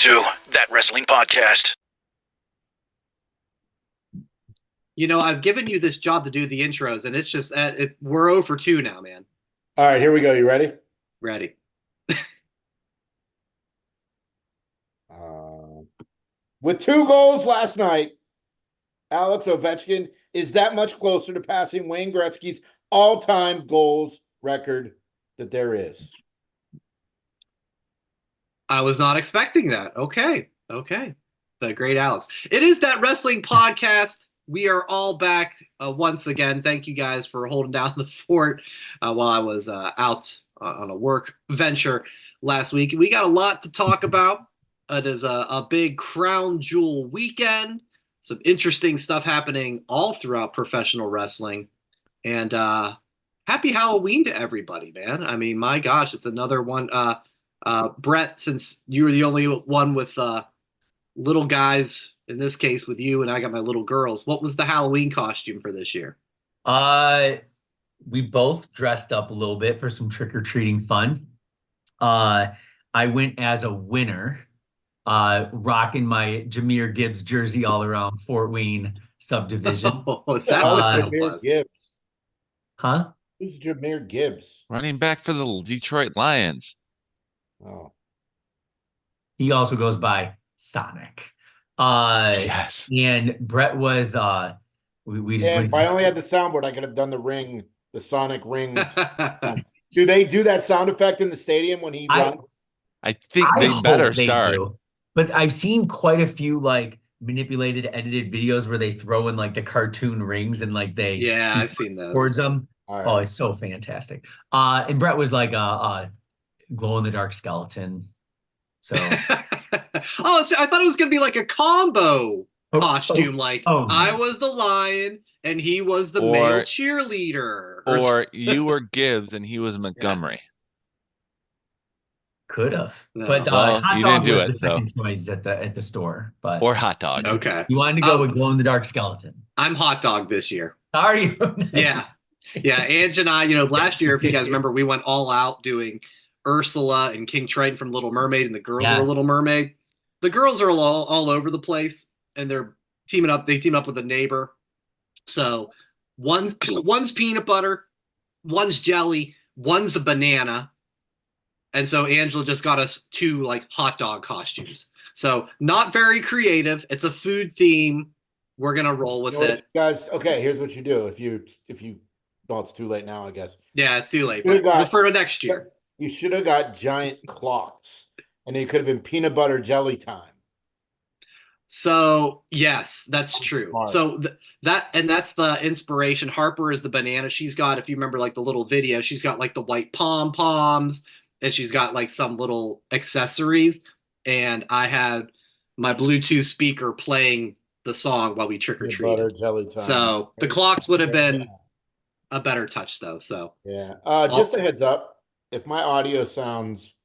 to That Wrestling Podcast. You know, I've given you this job to do the intros, and it's just we're 0 for 2 now, man. All right, here we go. You ready? Ready. With 2 goals last night, Alex Ovechkin is that much closer to passing Wayne Gretzky's all-time goals record that there is. I was not expecting that. Okay. The great Alex. It is That Wrestling Podcast. We are all back once again. Thank you guys for holding down the fort while I was out on a work venture last week. We got a lot to talk about. It is a big crown jewel weekend. Some interesting stuff happening all throughout professional wrestling. And happy Halloween to everybody, man. I mean, my gosh, it's another one. Brett, since you were the only one with little guys, in this case with you, and I got my little girls, what was the Halloween costume for this year? We both dressed up a little bit for some trick-or-treating fun. I went as a winner, rocking my Jahmyr Gibbs jersey all around Fort Wayne subdivision. Is that Jahmyr Gibbs? Huh? Who's Jahmyr Gibbs? Running back for the Detroit Lions. Oh. He also goes by Sonic. Yes. And Brett was we just went if I only had the soundboard, I could have done the ring, the Sonic rings. Do they do that sound effect in the stadium when he runs? I think they better start. But I've seen quite a few like manipulated, edited videos where they throw in like the cartoon rings and like I've seen those towards them. Right. Oh, it's so fantastic. And Brett was like a glow in the dark skeleton. So I thought it was gonna be like a combo costume. I was the lion and he was the male cheerleader. Or you were Gibbs and he was Montgomery. Could have. No. But Well, hot you dog didn't do was it, the so. second choice at the store. But Or hot dog. Okay. you wanted to go with glow in the dark skeleton. I'm hot dog this year. Are you? Yeah. Ange and I, last year, if you guys remember, we went all out doing Ursula and King Triton from Little Mermaid, and the girls were Little Mermaid. The girls are all over the place, and they're teaming up. They team up with a neighbor. So one's peanut butter, one's jelly, one's a banana. And so Angela just got us 2 like hot dog costumes. So not very creative. It's a food theme. We're gonna roll with it, guys. Okay, here's what you do. If you well, it's too late now, I guess. Yeah, it's too late. But for next year. You should have got giant cloths, and it could have been peanut butter jelly time. So yes, that's true. Smart. So that's the inspiration. Harper is the banana. She's got, if you remember, like the little video, she's got like the white pom poms, and she's got like some little accessories. And I had my Bluetooth speaker playing the song while we trick or treat. Butter jelly time. So the clocks would have been a better touch, though. So just a heads up, if my audio sounds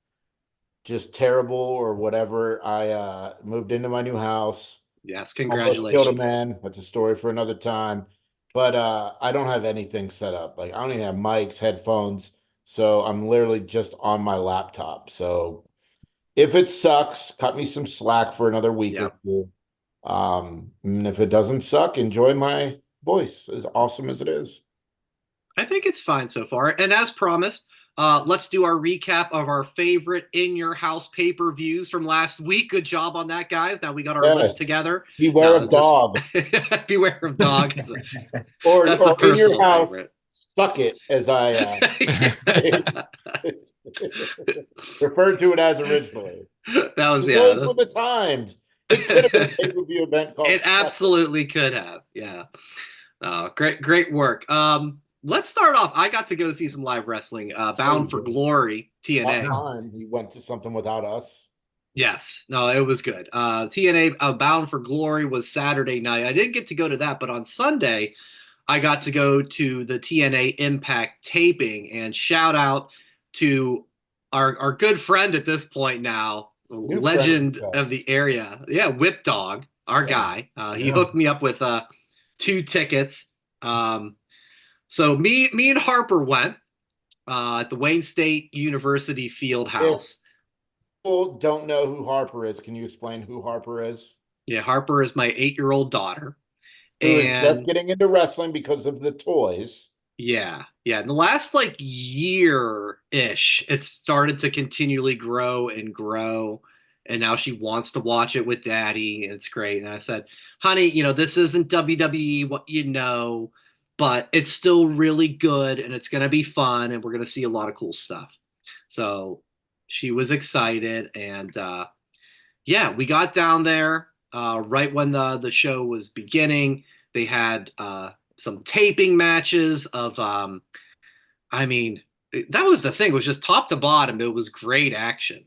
just terrible or whatever, I moved into my new house. Yes, congratulations. Killed a man. That's a story for another time. But I don't have anything set up. Like, I don't even have mics, headphones. So I'm literally just on my laptop. So if it sucks, cut me some slack for another week or 2. And if it doesn't suck, enjoy my voice, as awesome as it is. I think it's fine so far. And as promised, let's do our recap of our favorite In Your House pay-per-views from last week. Good job on that, guys. Now we got our list together. Beware of dog. Beware of dog. or In Your House, favorite. Suck it, as I referred to it as originally. That was Those were the times. It could have been a pay-per-view event called It absolutely could have. Yeah. Great work. Let's start off. I got to go see some live wrestling. Bound for Glory, TNA. He went to something without us. Yes. No, it was good. TNA Bound for Glory was Saturday night. I didn't get to go to that, but on Sunday, I got to go to the TNA Impact taping, and shout out to our good friend at this point now, legend of the area. Yeah, Whip Dog, our guy. He hooked me up with 2 tickets. So me and Harper went at the Wayne State University Field House. People don't know who Harper is. Can you explain who Harper is? Yeah, Harper is my 8-year-old daughter. Who is just And getting into wrestling because of the toys. yeah, in the last like year-ish, it started to continually grow and grow. And now she wants to watch it with daddy, and it's great. And I said, honey, this isn't WWE, what you know, but it's still really good and it's going to be fun and we're going to see a lot of cool stuff. So she was excited. And yeah, we got down there right when the show was beginning. They had some taping matches of, I mean, that was the thing. It was just top to bottom. It was great action.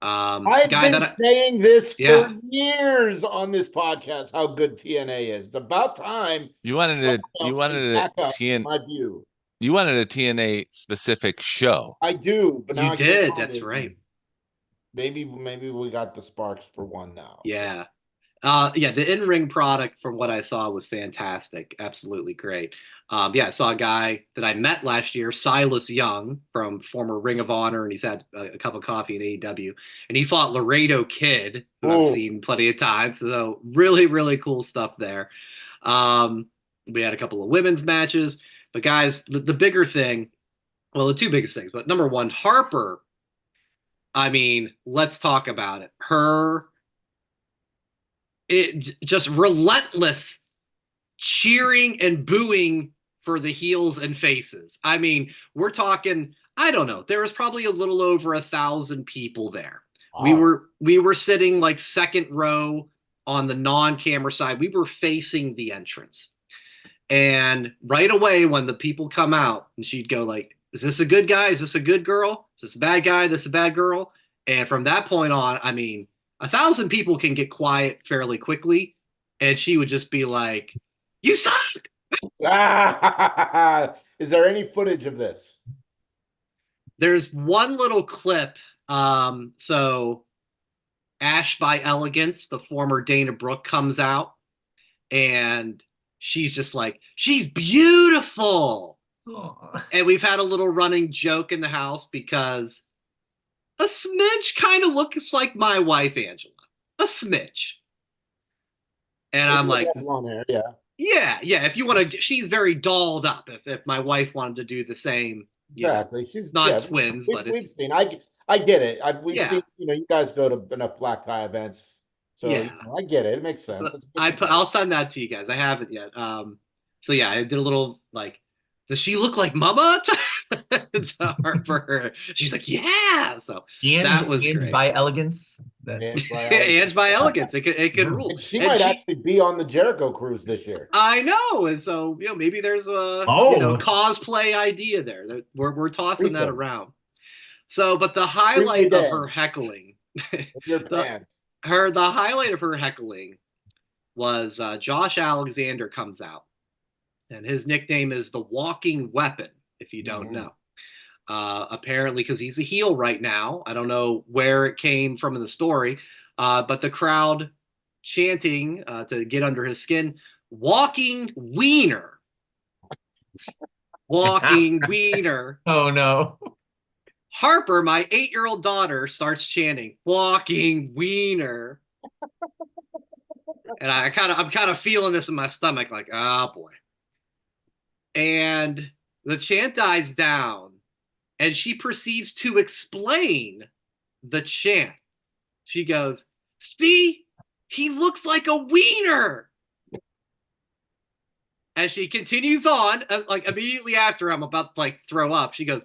I've been saying this for years on this podcast, how good TNA is. It's about time you wanted my view. You wanted a TNA specific show. I do, but now you did. That's right. Maybe we got the sparks for one now. Yeah. Yeah, the in-ring product from what I saw was fantastic. Absolutely great. Yeah, I saw a guy that I met last year, Silas Young from former Ring of Honor, and he's had a cup of coffee in AEW. And he fought Laredo Kid, who I've seen plenty of times. So really, really cool stuff there. We had a couple of women's matches. But guys, the bigger thing, well, the two biggest things, but number one, Harper, I mean, let's talk about it. It just relentless cheering and booing for the heels and faces. I mean, we're talking, I don't know, there was probably a little over 1,000 people there. Wow. We were sitting like second row on the non-camera side. We were facing the entrance. And right away when the people come out, and she'd go like, is this a good guy? Is this a good girl? Is this a bad guy? This a bad girl? And from that point on, I mean, 1,000 people can get quiet fairly quickly, and she would just be like, you suck! Is there any footage of this? There's one little clip. So Ash by Elegance, the former Dana Brooke, comes out, and she's just like, she's beautiful! Aww. And we've had a little running joke in the house because a smidge kind of looks like my wife, Angela. A smidge. And I'm like, yeah. If you want to, she's very dolled up. If my wife wanted to do the same, exactly. She's not twins, but we've seen. I get it. We've seen. You guys go to enough black tie events, so I get it. It makes sense. So I'll send that to you guys. I haven't yet. So yeah, I did a little like, does she look like Mama? To Harper. She's like, yeah. So that was great. By Elegance. Ange by Elegance. It could rule. And she might actually be on the Jericho cruise this year. I know. And so, maybe there's a cosplay idea there. We're tossing that around. So, but the highlight of her heckling, the highlight of her heckling was Josh Alexander comes out. And his nickname is the Walking Weapon, if you don't know. Apparently, because he's a heel right now. I don't know where it came from in the story, but the crowd chanting to get under his skin, Walking Wiener. Walking Wiener. Oh, no. Harper, my 8-year-old daughter, starts chanting, Walking Wiener. And I'm kind of feeling this in my stomach, like, oh, boy. And the chant dies down, and she proceeds to explain the chant. She goes, see, he looks like a wiener. As she continues on, like immediately after I'm about to like throw up, she goes,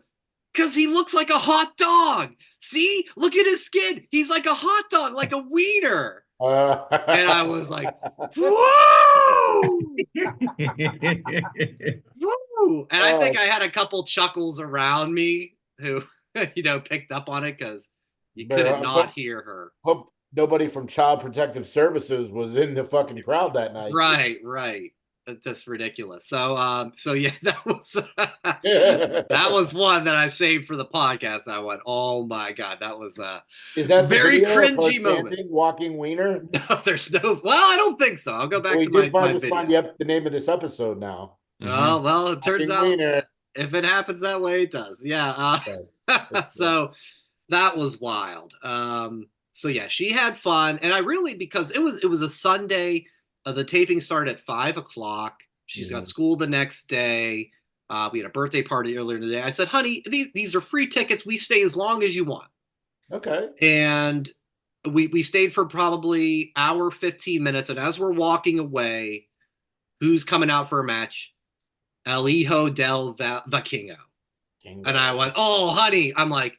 because he looks like a hot dog. See, look at his skin. He's like a hot dog, like a wiener. And I was like, whoa! Woo! And I think I had a couple chuckles around me who, picked up on it because you couldn't not hear her. Hope nobody from Child Protective Services was in the fucking crowd that night. Right. That's just ridiculous. So yeah, that was one that I saved for the podcast. I went, oh my God, that was is that very cringy moment. Walking Wiener? No, there's no. Well, I don't think so. I'll go back to my videos. Find the name of this episode now. Oh well, it turns out if it happens that way, it does. Yeah. So That was wild. So yeah, she had fun, and I really, because it was a Sunday. The taping started at 5 o'clock. She's got school the next day. We had a birthday party earlier in the day. I said, "Honey, these are free tickets. We stay as long as you want." Okay. And we stayed for probably hour 15 minutes. And as we're walking away, who's coming out for a match? El Hijo del Vikingo. And I went, "Oh, honey," I'm like,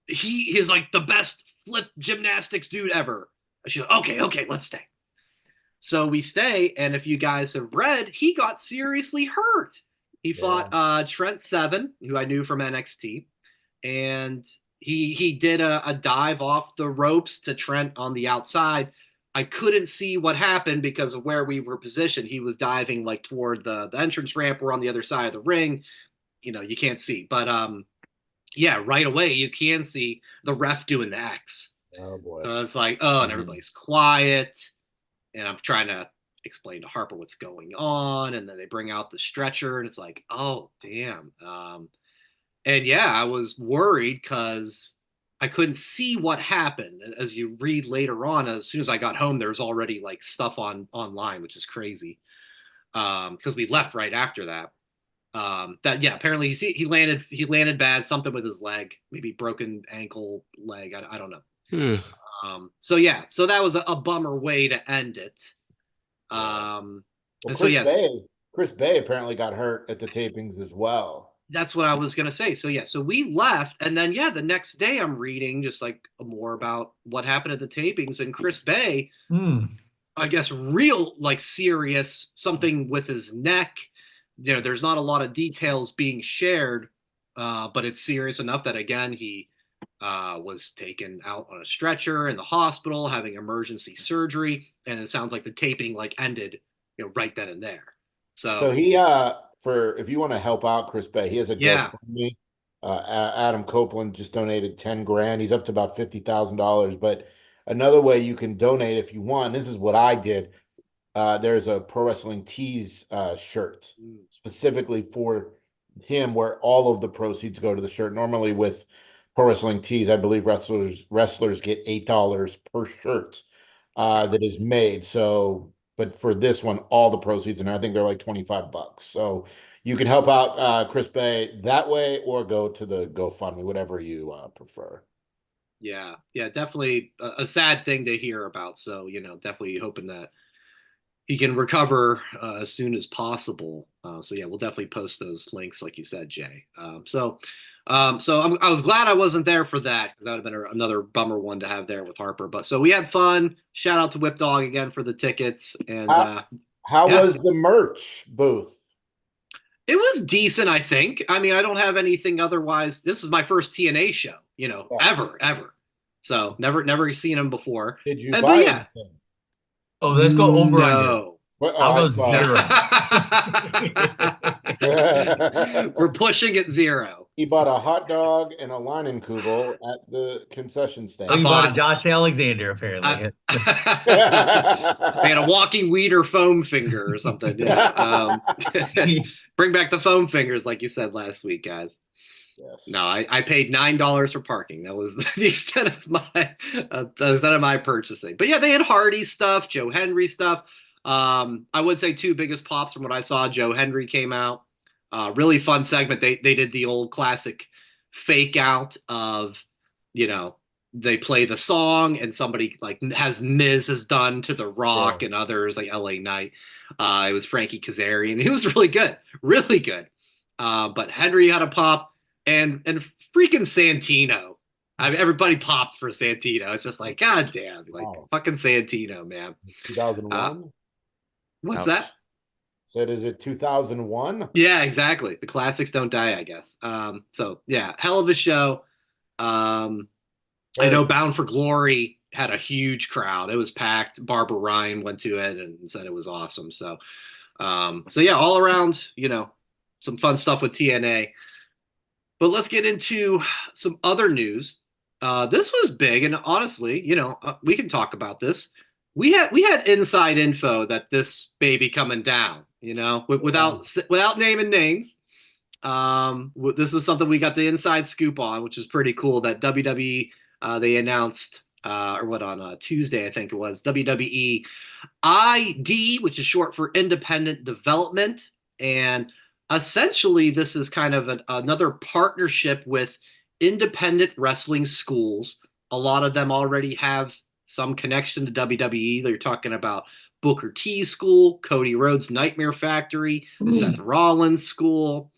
he's like the best flip gymnastics dude ever. She's like, okay, let's stay. So we stay, and if you guys have read, he got seriously hurt. He fought Trent Seven, who I knew from NXT, and he did a dive off the ropes to Trent on the outside. I couldn't see what happened because of where we were positioned. He was diving like toward the entrance ramp. We're on the other side of the ring. You can't see. But yeah, right away you can see the ref doing the X. Oh boy. So it's like, and everybody's quiet. And I'm trying to explain to Harper what's going on. And then they bring out the stretcher, and it's like, oh, damn. And yeah, I was worried because I couldn't see what happened. As you read later on, as soon as I got home, there's already like stuff online, which is crazy. Because we left right after that. Apparently he landed bad, something with his leg, maybe broken ankle, leg. I don't know. So that was a bummer way to end it. Chris Bay apparently got hurt at the tapings as well. That's what I was gonna say. So we left, and then the next day I'm reading just like more about what happened at the tapings, and Chris Bay, I guess, real like serious, something with his neck. There's not a lot of details being shared, but it's serious enough that again he was taken out on a stretcher in the hospital, having emergency surgery, and it sounds like the taping like ended, right then and there. So he if you want to help out Chris Bay, he has a GoFundMe. Adam Copeland just donated 10 grand. He's up to about $50,000. But another way you can donate if you want, this is what I did. There's a Pro Wrestling Tees shirt specifically for him, where all of the proceeds go to the shirt. Normally with Pro Wrestling Tees, I believe wrestlers get $8 per shirt that is made. So, but for this one, all the proceeds, and I think they're like $25. So you can help out Chris Bay that way, or go to the GoFundMe, whatever you prefer. Yeah, definitely a sad thing to hear about. So, definitely hoping that he can recover as soon as possible. So we'll definitely post those links, like you said, Jay. So I was glad I wasn't there for that, because that would have been another bummer one to have there with Harper. But so we had fun. Shout out to Whip Dog again for the tickets. And how was the merch booth? It was decent, I think. I mean, I don't have anything otherwise. This is my first TNA show, ever. So never seen him before. Did you buy anything? Oh, let's go over under. I'll go 0. We're pushing at 0. He bought a hot dog and a Leinenkugel at the concession stand. He bought a Josh Alexander, apparently. They had a walking weeder foam finger or something. Yeah. Bring back the foam fingers, like you said last week, guys. Yes. No, I paid $9 for parking. That was the extent of my purchasing. But yeah, they had Hardy stuff, Joe Henry stuff. I would say 2 biggest pops from what I saw. Joe Henry came out. Really fun segment. They did the old classic fake out of, they play the song and somebody like Miz has done to The Rock and others like LA Knight. It was Frankie Kazarian. He was really good, really good. But Henry had a pop. And freaking Santino. I mean, everybody popped for Santino. It's just like, God damn, fucking Santino, man. 2001? What's that? Said, is it 2001? Yeah, exactly. The classics don't die, I guess. So yeah, hell of a show. I know Bound for Glory had a huge crowd. It was packed. Barbara Ryan went to it and said it was awesome. So yeah, all around, some fun stuff with TNA. But let's get into some other news. This was big, and honestly, we can talk about this. We had inside info that this baby coming down, without naming names. This is something we got the inside scoop on, which is pretty cool. That WWE they announced or what on Tuesday I think it was WWE ID, which is short for Independent Development, and essentially this is kind of another partnership with independent wrestling schools. A lot of them already have some connection to WWE. They're talking about Booker T School, Cody Rhodes Nightmare Factory, Seth Rollins School,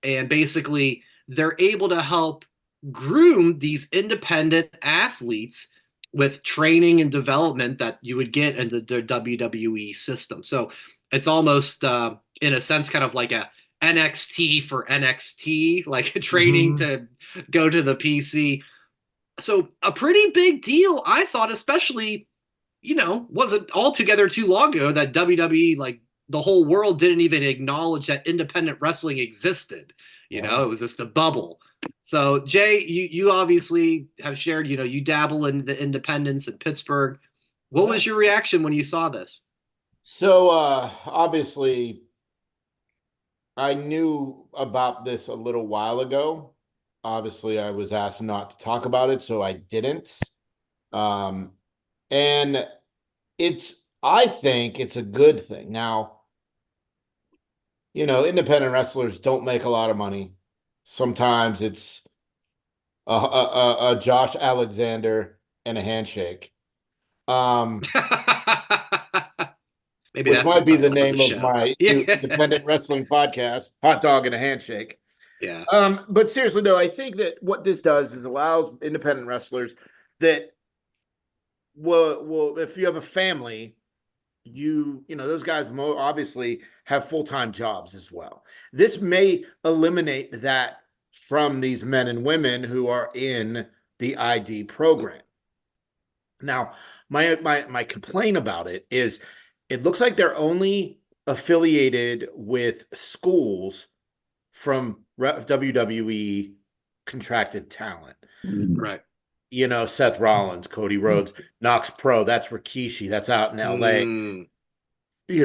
and basically they're able to help groom these independent athletes with training and development that you would get in the WWE system. So it's almost, in a sense, kind of like a NXT for NXT, like training to go to the PC. So a pretty big deal, I thought, especially, wasn't altogether too long ago that WWE, like the whole world didn't even acknowledge that independent wrestling existed. It was just a bubble. So Jay, you obviously have shared, you dabble in the independents in Pittsburgh. What was your reaction when you saw this? So obviously I knew about this a little while ago. Obviously I was asked not to talk about it, so I didn't. And I think it's a good thing. Now, independent wrestlers don't make a lot of money. Sometimes it's a Josh Alexander and a handshake. Maybe Which that's might be the title name of show. my new independent wrestling podcast, Hot Dog and a Handshake. Yeah. But seriously, though, I think that what this does is allows independent wrestlers that will if you have a family, those guys obviously have full-time jobs as well. This may eliminate that from these men and women who are in the ID program. Now, my complaint about it is it looks like they're only affiliated with schools from WWE contracted talent. Right. Seth Rollins, Cody Rhodes, Knox Pro, that's Rikishi, that's out in LA.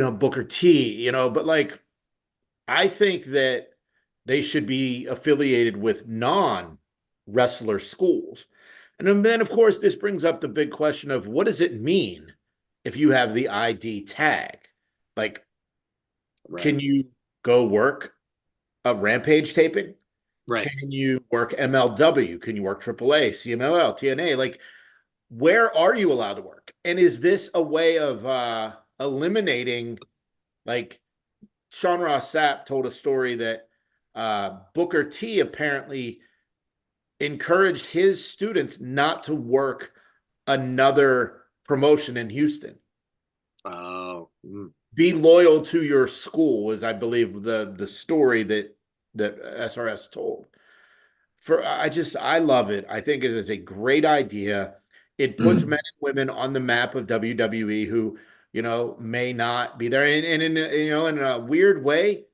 Booker T, but like I think that they should be affiliated with non-wrestler schools. And then, of course, this brings up the big question of what does it mean if you have the ID tag? Like, Can you go work a Rampage taping? Right. Can you work MLW? Can you work AAA, CMLL, TNA? Like, where are you allowed to work? And is this a way of eliminating, like, Sean Ross Sapp told a story that Booker T apparently encouraged his students not to work another promotion in Houston. Oh. Be loyal to your school is, I believe, the story that SRS told. I love it. I think it is a great idea. It puts men and women on the map of WWE who, may not be there. And in a weird way,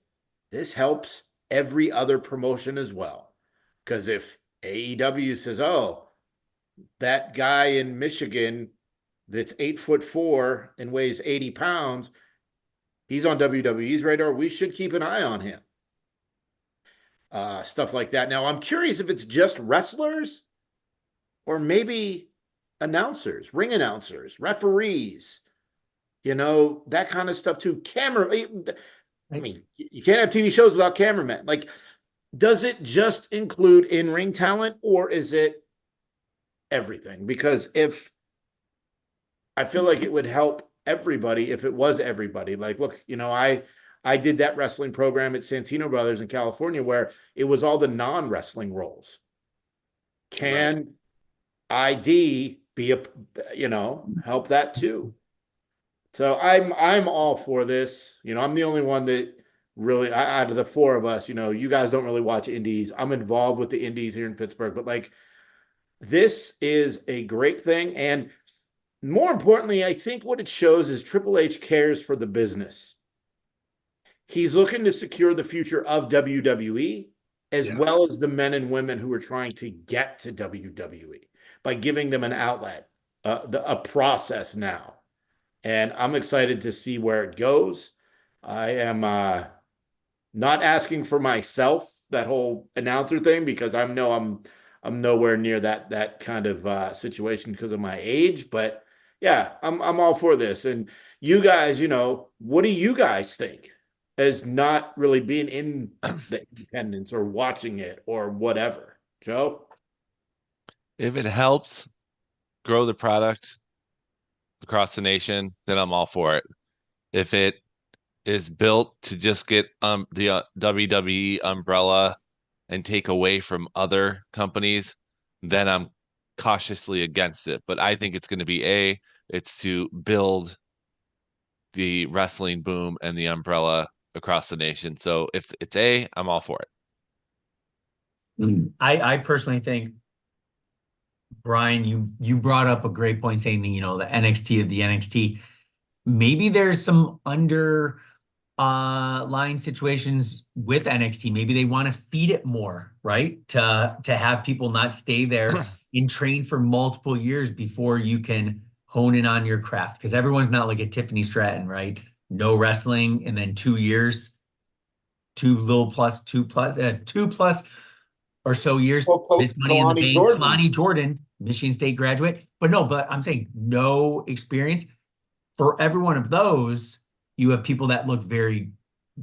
this helps every other promotion as well. Because if AEW says, oh, that guy in Michigan that's 8'4" and weighs 80 pounds, he's on WWE's radar, we should keep an eye on him. Stuff like that. Now, I'm curious if it's just wrestlers or maybe announcers, ring announcers, referees, that kind of stuff too. I mean, you can't have TV shows without cameramen. Like, does it just include in-ring talent or is it everything? Because I feel like it would help everybody if it was everybody. Like, look, I did that wrestling program at Santino Brothers in California where it was all the non-wrestling roles. Can ID be help that too? So I'm all for this. I'm the only one that really, out of the four of us, you guys don't really watch indies. I'm involved with the indies here in Pittsburgh, but like this is a great thing. And more importantly, I think what it shows is Triple H cares for the business. He's looking to secure the future of WWE as well as the men and women who are trying to get to WWE by giving them an outlet, a process now. And I'm excited to see where it goes. I am not asking for myself that whole announcer thing, because I know I'm nowhere near that kind of situation because of my age. But yeah, I'm all for this. And you guys, what do you guys think as not really being in the independents or watching it or whatever? Joe? If it helps grow the product across the nation, then I'm all for it. If it is built to just get the WWE umbrella and take away from other companies, then I'm cautiously against it. But I think it's going to be it's to build the wrestling boom and the umbrella across the nation. So if it's I'm all for it. I personally think, Brian, you brought up a great point saying that, the NXT of the NXT. Maybe there's some line situations with NXT. Maybe they want to feed it more, right? To have people not stay there and train for multiple years before you can hone in on your craft. Because everyone's not like a Tiffany Stratton, right? No wrestling, and then 2 years, two plus or so years. This money in the bank. Kalani Jordan, Michigan State graduate. But I'm saying no experience. For every one of those, you have people that look very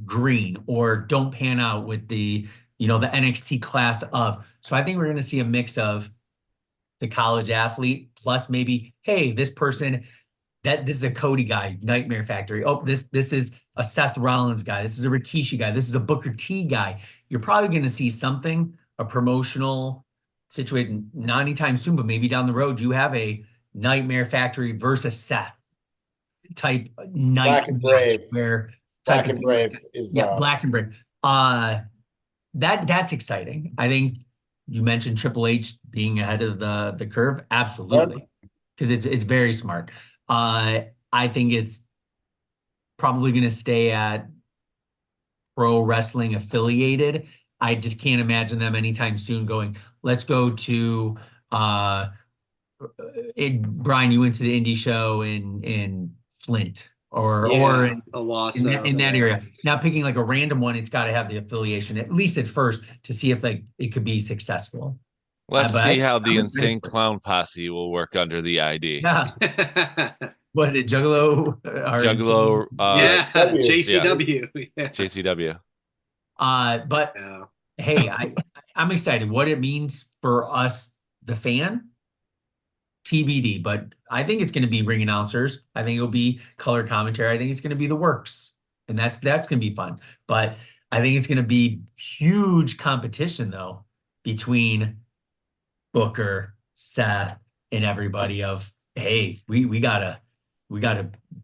green or don't pan out with the NXT class of. So I think we're going to see a mix of the college athlete plus maybe, hey, this person, this is a Cody guy, Nightmare Factory. Oh, this is a Seth Rollins guy. This is a Rikishi guy. This is a Booker T guy. You're probably going to see something, a promotional situation, not anytime soon, but maybe down the road, you have a Nightmare Factory versus Seth type night Black and Brave, where Black and Brave is Black and Brave. That's exciting. I think you mentioned Triple H being ahead of the curve. Absolutely, because it's very smart. I think it's probably going to stay at pro wrestling affiliated. I just can't imagine them anytime soon going, let's go to Brian, you went to the indie show in Flint or in that area. Now picking like a random one, it's got to have the affiliation, at least at first, to see if it could be successful. Let's see how the Insane Clown Posse will work under the ID. Yeah. Was it Juggalo? Juggalo. JCW. Yeah. JCW. But hey, I'm excited. What it means for us, the fan, TBD. But I think it's going to be ring announcers. I think it'll be color commentary. I think it's going to be the works, and that's going to be fun. But I think it's going to be huge competition though between Booker, Seth, and everybody. Of hey, we gotta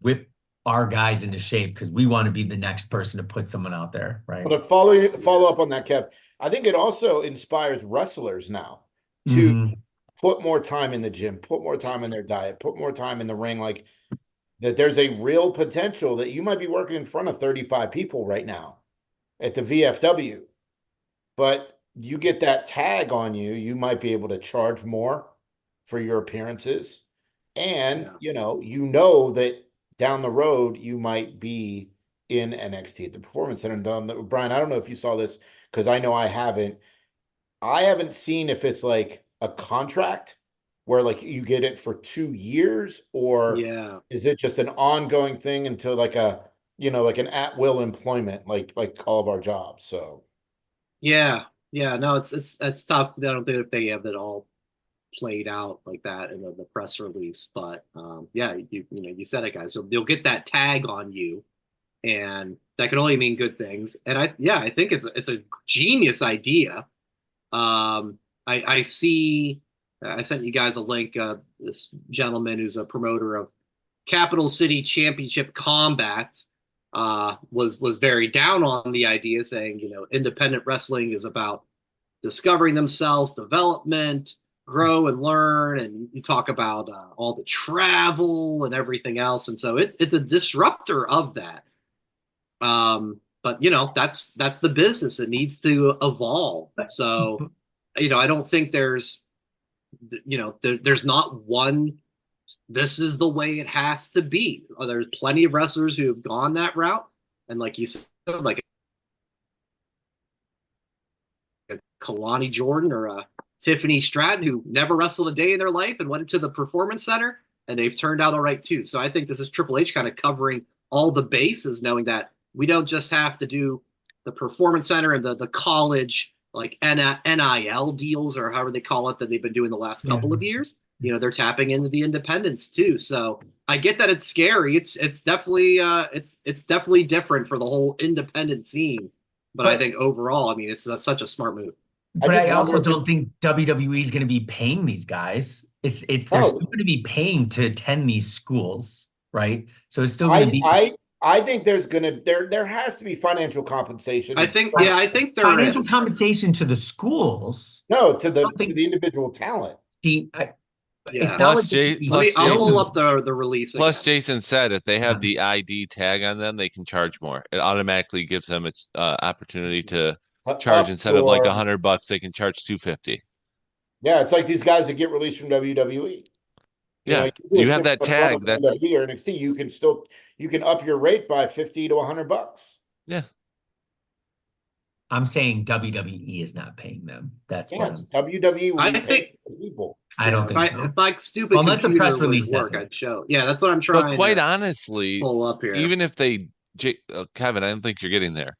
whip our guys into shape because we want to be the next person to put someone out there, right? But to follow up on that, Kev, I think it also inspires wrestlers now to put more time in the gym, put more time in their diet, put more time in the ring. Like that, there's a real potential that you might be working in front of 35 people right now at the VFW, but you get that tag on you, you might be able to charge more for your appearances. And, you know that down the road, you might be in NXT at the Performance Center. And Brian, I don't know if you saw this, because I know I haven't. I haven't seen if it's like a contract where like you get it for 2 years, or is it just an ongoing thing until like like an at-will employment, like all of our jobs. So no, it's tough. I don't think they have that all played out like that in the press release, but you said it, guys. So you'll get that tag on you, and that can only mean good things. And I think it's a genius idea. I see. I sent you guys a link. This gentleman who's a promoter of Capital City Championship Combat was very down on the idea, saying independent wrestling is about discovering themselves, development, grow and learn, and you talk about all the travel and everything else, and so it's a disruptor of that. But that's the business. It needs to evolve. So I don't think there's there's not one. This is the way it has to be. There's plenty of wrestlers who have gone that route, and like you said, like Kalani Jordan or Tiffany Stratton, who never wrestled a day in their life and went into the Performance Center, and they've turned out all right too. So I think this is Triple H kind of covering all the bases, knowing that we don't just have to do the Performance Center and the college like NIL deals or however they call it that they've been doing the last couple of years. You know, they're tapping into the independents too. So I get that it's scary. It's definitely it's definitely different for the whole independent scene. But I think overall, I mean, it's such a smart move. But I also don't think WWE is going to be paying these guys. They're still going to be paying to attend these schools, right? So it's still going to be. I think there has to be financial compensation. I think there financial is compensation to the schools. No, to the individual talent. See, it's Plus, not like I'll pull up the release. Plus, Jason said if they have the ID tag on them, they can charge more. It automatically gives them an opportunity to charge instead of like $100, they can charge $250. Yeah, it's like these guys that get released from WWE. You have that tag. That's WWE or NXT. You can up your rate by $50 to $100. Yeah. I'm saying WWE is not paying them. That's what WWE. I think people. I don't think so. If my stupid unless the press release work, I'd show. Yeah, that's what I'm trying. But quite honestly, pull up here. Even if they, Kevin, I don't think you're getting there.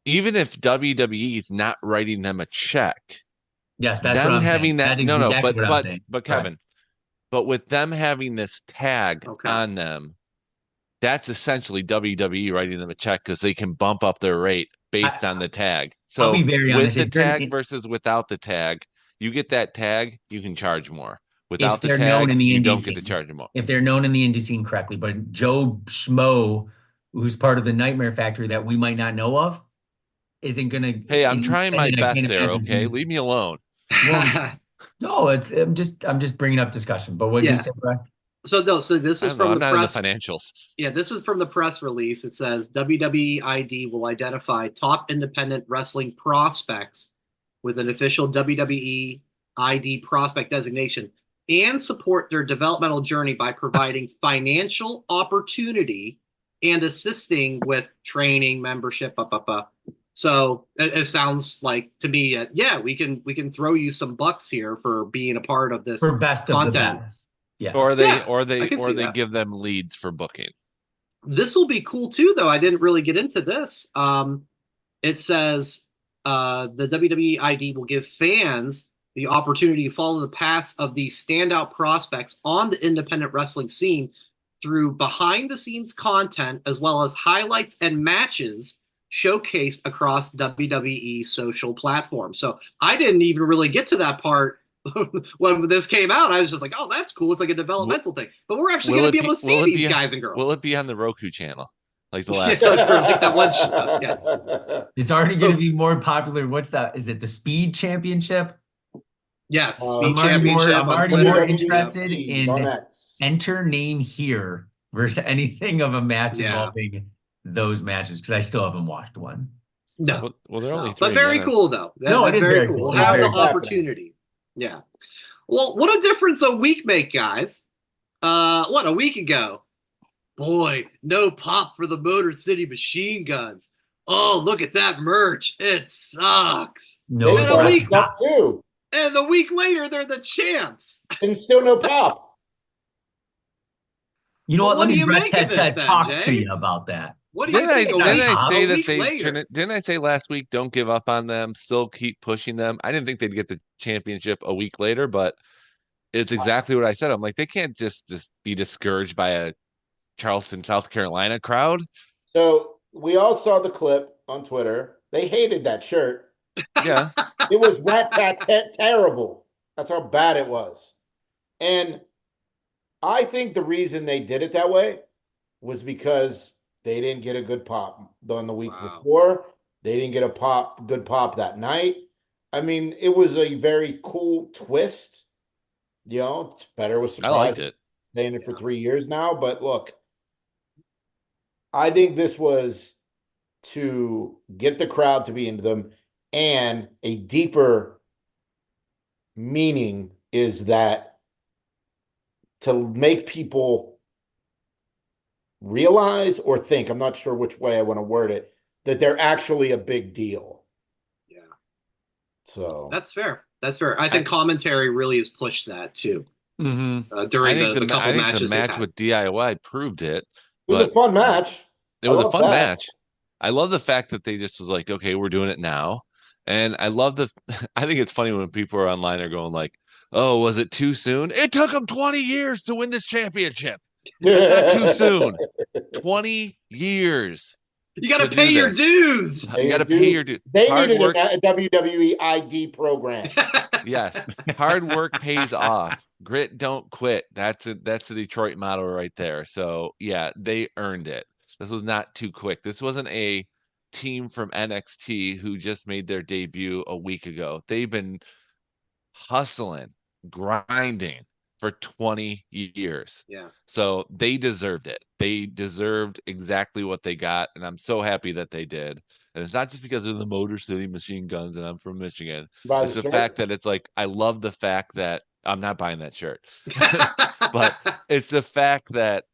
Even if WWE is not writing them a check, yes, that's what I'm having saying. But Kevin, but with them having this tag on them, that's essentially WWE writing them a check because they can bump up their rate based on the tag. So I'll be very honest, with the tag versus without the tag, you get that tag, you can charge more. Without the tag, you don't get to charge more. If they're known in the indie scene correctly, but Joe Schmo, who's part of the Nightmare Factory that we might not know of, isn't going to. Hey, I'm trying my best there. Okay, leave me alone. Well, no, I'm just bringing up discussion. But what did you say, Brian? So this is from the press. The financials. Yeah, this is from the press release. It says WWE ID will identify top independent wrestling prospects with an official WWE ID prospect designation and support their developmental journey by providing financial opportunity and assisting with training, membership, So it sounds like to me, we can throw you some bucks here for being a part of this for best content. Of the best. Yeah. Or they give them leads for booking. This will be cool too, though. I didn't really get into this. It says the WWE ID will give fans the opportunity to follow the paths of these standout prospects on the independent wrestling scene through behind-the-scenes content as well as highlights and matches showcased across WWE social platforms. So I didn't even really get to that part when this came out. I was just like, oh, that's cool. It's like a developmental thing. But we're actually going to be able to see these guys and girls. Will it be on the Roku channel? Like the last like that one show. Yes. It's already going to be more popular. What's that? Is it the Speed Championship? Yes. I'm already more interested in enter name here versus anything of a match involving those matches because I still haven't watched one. No. Well, they're only 3 but very minutes. cool though. It is very cool. We'll have the opportunity. Yeah. Well, what a difference a week make, guys. What, a week ago? Boy, no pop for the Motor City Machine Guns. Oh, look at that merch. It sucks. No, and a week too. And the week later, they're the champs. And still no pop. You know what? Let me talk to you about that. What do you think? Didn't I say last week, don't give up on them, still keep pushing them? I didn't think they'd get the championship a week later, but it's exactly what I said. I'm like, they can't just be discouraged by a Charleston, South Carolina crowd. So we all saw the clip on Twitter. They hated that shirt. Yeah. It was terrible. That's how bad it was. And I think the reason they did it that way was because they didn't get a good pop on the week before. They didn't get a good pop that night. I mean, it was a very cool twist. You know, it's better with surprise. I liked it. Staying it for 3 years now. But look, I think this was to get the crowd to be into them, and a deeper meaning is that to make people realize or think, I'm not sure which way I want to word it, that they're actually a big deal. Yeah. So That's fair. That's fair. I think commentary really has pushed that too. During the couple I think the matches they've match had. with DIY proved it. it was a fun match. It was a fun match. I love the fact that they just was like, okay, we're doing it now. And I love I think it's funny when people are online are going like, oh, was it too soon? It took them 20 years to win this championship. That's not too soon. 20 years. You got to pay your dues. You got to pay your dues. They needed a WWE ID program. Yes. Hard work pays off. Grit, don't quit. That's the Detroit motto right there. So yeah, they earned it. This was not too quick. This wasn't a team from NXT who just made their debut a week ago. They've been hustling, grinding for 20 years. Yeah. So they deserved it. They deserved exactly what they got. And I'm so happy that they did. And it's not just because of the Motor City Machine Guns and I'm from Michigan. It's the fact that it's like, I love the fact that I'm not buying that shirt. But it's the fact that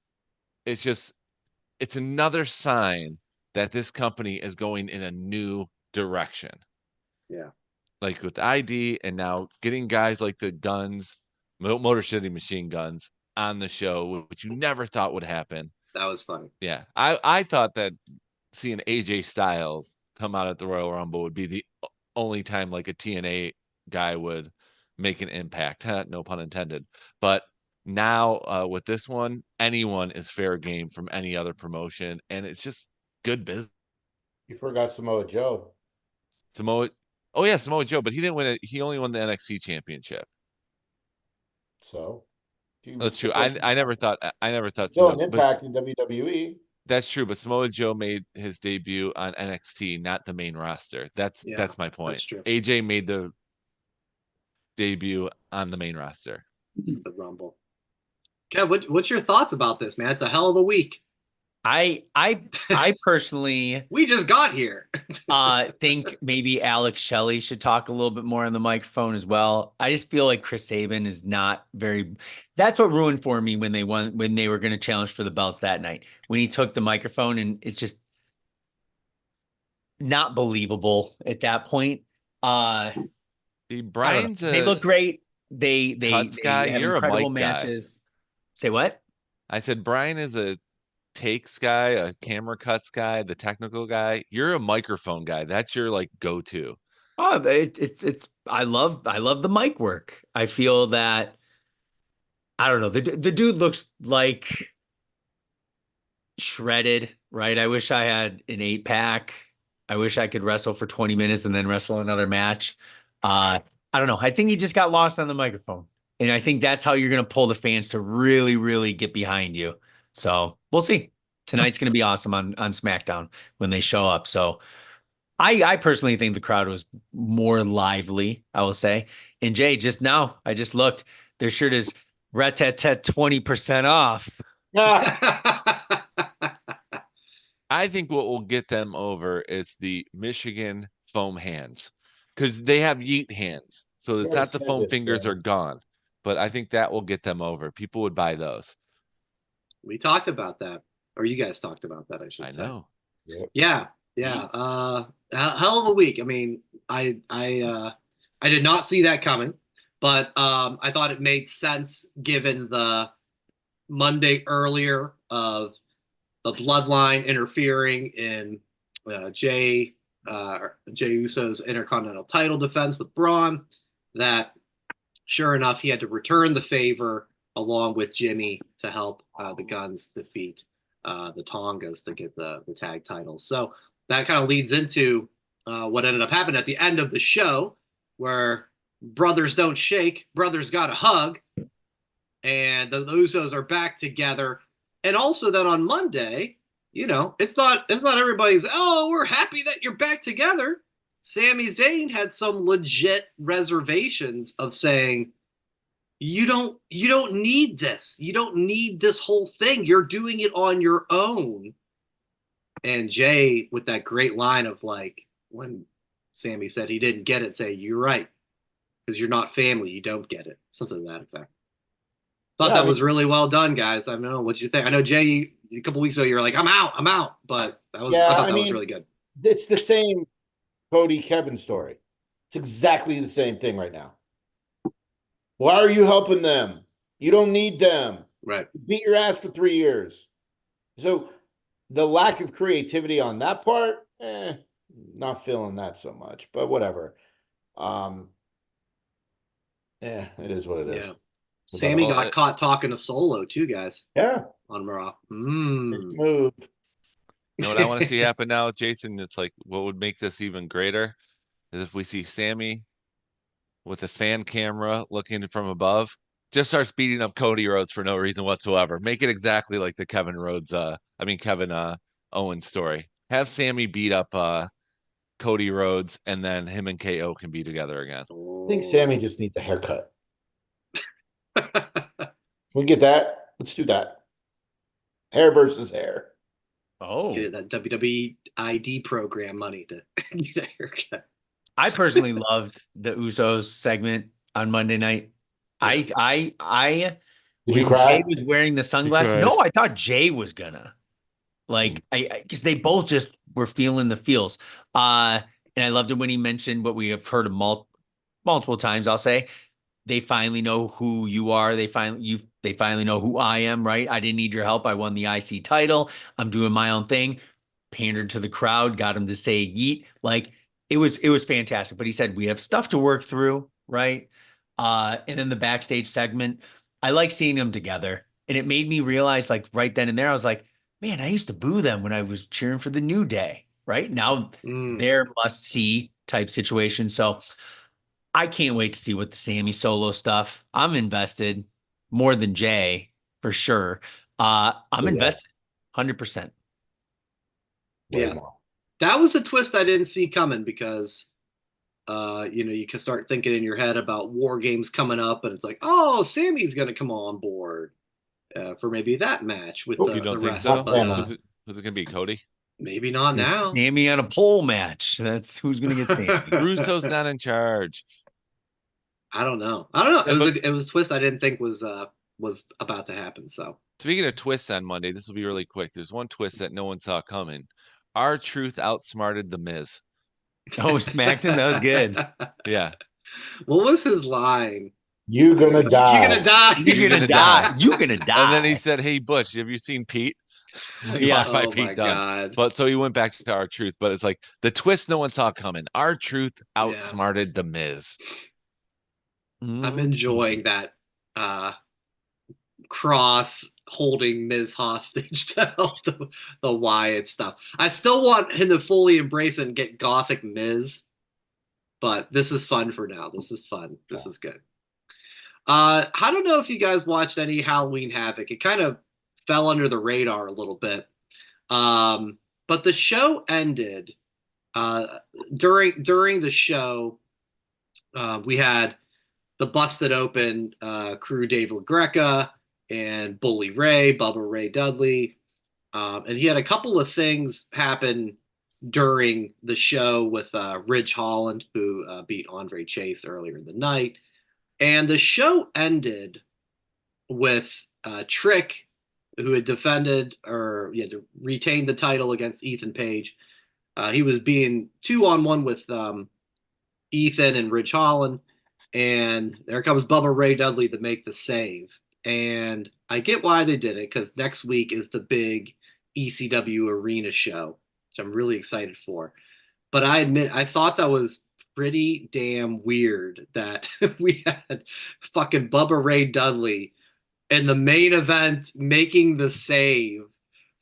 it's another sign that this company is going in a new direction. Yeah. Like with ID and now getting guys like the Guns, Motor City Machine Guns on the show, which you never thought would happen. That was funny. Yeah. I thought that seeing AJ Styles come out at the Royal Rumble would be the only time like a TNA guy would make an impact. No pun intended. But now with this one, anyone is fair game from any other promotion, and it's just good business. You forgot Samoa Joe. Oh yeah, Samoa Joe, but he didn't win it. He only won the NXT championship. So that's true. I never thought still an impact in WWE. That's true, but Samoa Joe made his debut on NXT, not the main roster. That's my point. That's true. AJ made the debut on the main roster. The Rumble. Kev, what's your thoughts about this, man? It's a hell of a week. I personally we just got here. think maybe Alex Shelley should talk a little bit more on the microphone as well. I just feel like Chris Sabin is not very. That's what ruined for me when they were going to challenge for the belts that night. When he took the microphone, and it's just not believable at that point. Brian's they look great. They guy. have You're incredible a mic matches. Guy. Say what? I said Brian is a takes guy, a camera cuts guy, the technical guy. You're a microphone guy. That's your like go-to. Oh, it's I love the mic work. I feel that I don't know. The dude looks like shredded, right? I wish I had an 8-pack. I wish I could wrestle for 20 minutes and then wrestle another match. I don't know. I think he just got lost on the microphone. And I think that's how you're going to pull the fans to really, really get behind you. So we'll see. Tonight's going to be awesome on SmackDown when they show up. So I personally think the crowd was more lively, I will say. And Jay, just now, I just looked. Their shirt is rat-tat-tat 20% off. I think what will get them over is the Michigan foam hands. Because they have yeet hands. So it's not the foam fingers are gone. But I think that will get them over. People would buy those. We talked about that. Or you guys talked about that, I should say. I know. Yeah. Hell of a week. I mean, I did not see that coming, but I thought it made sense given the Monday earlier of the bloodline interfering in Jay Uso's Intercontinental title defense with Braun, that sure enough, he had to return the favor along with Jimmy to help the Guns defeat the Tongas to get the tag titles. So that kind of leads into what ended up happening at the end of the show, where brothers don't shake, brothers got a hug, and the Usos are back together. And also then on Monday, it's not everybody's, oh, we're happy that you're back together. Sami Zayn had some legit reservations of saying, you don't need this. You don't need this whole thing. You're doing it on your own. And Jay, with that great line of like, when Sami said he didn't get it, say, you're right. Because you're not family. You don't get it. Something to that effect. Thought that was really well done, guys. I don't know. What'd you think? I know, Jay, a couple weeks ago, you were like, I'm out. But I thought that was really good. It's the same Cody Kevin story. It's exactly the same thing right now. Why are you helping them? You don't need them. Right. Beat your ass for 3 years. So the lack of creativity on that part, not feeling that so much, but whatever. Yeah, it is what it is. Yeah. Sammy Well, got caught talking to Solo too, guys, Yeah, on Raw. move. you know what I want to see happen now, Jason? It's like what would make this even greater is if we see Sammy with a fan camera looking from above, just starts beating up Cody Rhodes for no reason whatsoever. Make it exactly like the Kevin Owens story. Have Sammy beat up Cody Rhodes, and then him and KO can be together again. I think Sammy just needs a haircut. We get that. Let's do that. Hair versus hair. Oh, Get that WWE ID program money to get a haircut. I personally loved the Usos segment on Monday night. Did When you cry? Jay was wearing the sunglasses. cried. No, I thought Jay was gonna. Like, because they both just were feeling the feels. And I loved it when he mentioned what we have heard of multiple times. I'll say they finally know who you are. They finally know who I am. Right? I didn't need your help. I won the IC title. I'm doing my own thing. Pandered to the crowd. Got him to say yeet. Like it was fantastic. But he said we have stuff to work through. Right? And then the backstage segment. I like seeing them together, and it made me realize, like right then and there, I was like, man, I used to boo them when I was cheering for the New Day. Right now, they're must-see type situation. So I can't wait to see what the Sammy Solo stuff. I'm invested more than Jay for sure. I'm invested 100%. Way Yeah. more. That was a twist I didn't see coming because you can start thinking in your head about War Games coming up, and it's like, oh, Sammy's going to come on board for maybe that match with You the don't think rest. so? But Was it gonna be Cody? maybe not now. Sammy on a pole match. That's who's going to get Sammy. Russo's not in charge. I don't know. Yeah, It was a twist I didn't think was about to happen. So Speaking of twists on Monday, this will be really quick. There's one twist that no one saw coming. R-Truth outsmarted The Miz. Oh, smacked him. That was good. Yeah. What was his line? You're gonna die. You're gonna die. You're going to die. You're going to die. And then he said, "Hey Butch, have you seen Pete?" Yeah. Lost by Oh Pete my Dunne. God. But so he went back to R-Truth, but it's like the twist no one saw coming. R-Truth outsmarted The Miz. I'm enjoying that Cross holding Miz hostage to help the Wyatt stuff. I still want him to fully embrace it and get Gothic Miz, but this is fun for now. This is fun. This is good. I don't know if you guys watched any Halloween Havoc. It kind of fell under the radar a little bit. But the show ended. During the show, we had the Busted Open crew, Dave LaGreca and Bully Ray, Bubba Ray Dudley. And he had a couple of things happen during the show with Ridge Holland, who beat Andre Chase earlier in the night. And the show ended with Trick, who had defended or retained the title against Ethan Page. He was being 2-on-1 with Ethan and Ridge Holland. And there comes Bubba Ray Dudley to make the save. And I get why they did it, because next week is the big ECW arena show, which I'm really excited for. But I admit, I thought that was pretty damn weird that we had fucking Bubba Ray Dudley in the main event making the save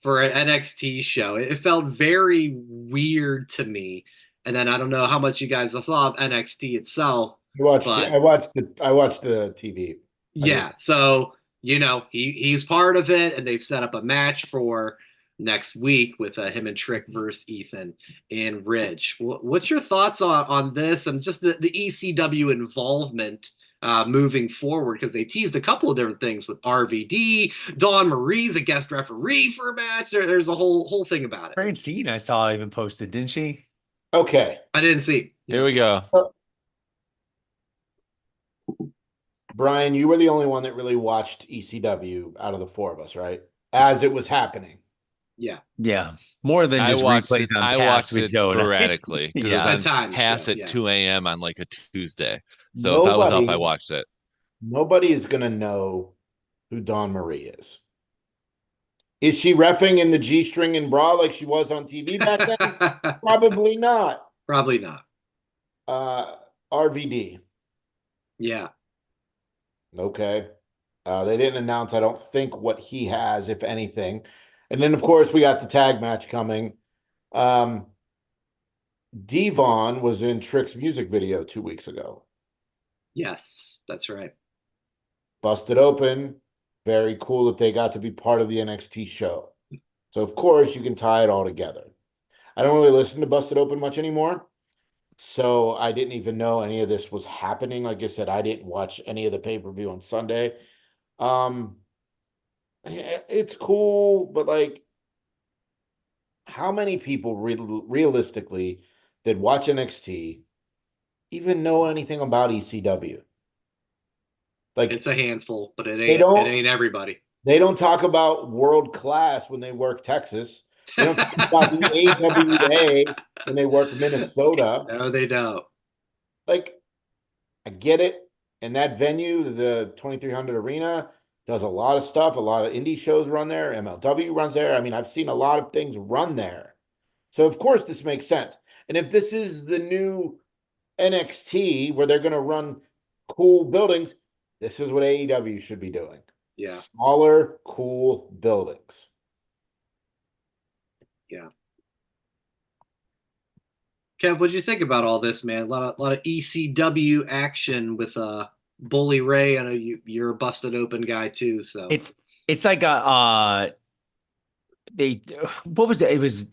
for an NXT show. It felt very weird to me. And then I don't know how much you guys saw of NXT itself. I watched the TV. Yeah, so he's part of it, and they've set up a match for next week with him and Trick versus Ethan and Ridge. What's your thoughts on this and just the ECW involvement moving forward? Because they teased a couple of different things with RVD, Dawn Marie's a guest referee for a match. There's a whole thing about it. Francine, I saw even posted, didn't she? Okay. I didn't see. Here we go. Brian, you were the only one that really watched ECW out of the four of us, right? As it was happening. Yeah. Yeah, more than just replays on I past watched with it Joe. sporadically because it was Yeah, At on times, pass Joe, at yeah. 2 a.m. on like a Tuesday. So if I was up, I Nobody, watched it. nobody is gonna know who Dawn Marie is. Is she reffing in the G-string and bra like she was on TV back then? Probably not. Probably not. RVD. Yeah. Okay. They didn't announce, I don't think, what he has, if anything. And then, of course, we got the tag match coming. Devon was in Trick's music video 2 weeks ago. Yes, that's right. Busted Open. Very cool that they got to be part of the NXT show. So, of course, you can tie it all together. I don't really listen to Busted Open much anymore. So I didn't even know any of this was happening. Like I said, I didn't watch any of the pay-per-view on Sunday. It's cool, but like, how many people realistically that watch NXT even know anything about ECW? Like, It's a handful, but they don't ain't everybody. they don't talk about world class when they work Texas. They don't talk about the AWA when they work Minnesota. No, they don't. Like, I get it. And that venue, the 2300 Arena, does a lot of stuff. A lot of indie shows run there. MLW runs there. I mean, I've seen a lot of things run there. So, of course, this makes sense. And if this is the new NXT where they're going to run cool buildings, this is what AEW should be doing. Yeah. Smaller, cool buildings. Yeah. Kev, what'd you think about all this, man? A lot of ECW action with Bully Ray. I know you're a busted open guy too, so it's like they what was it? It was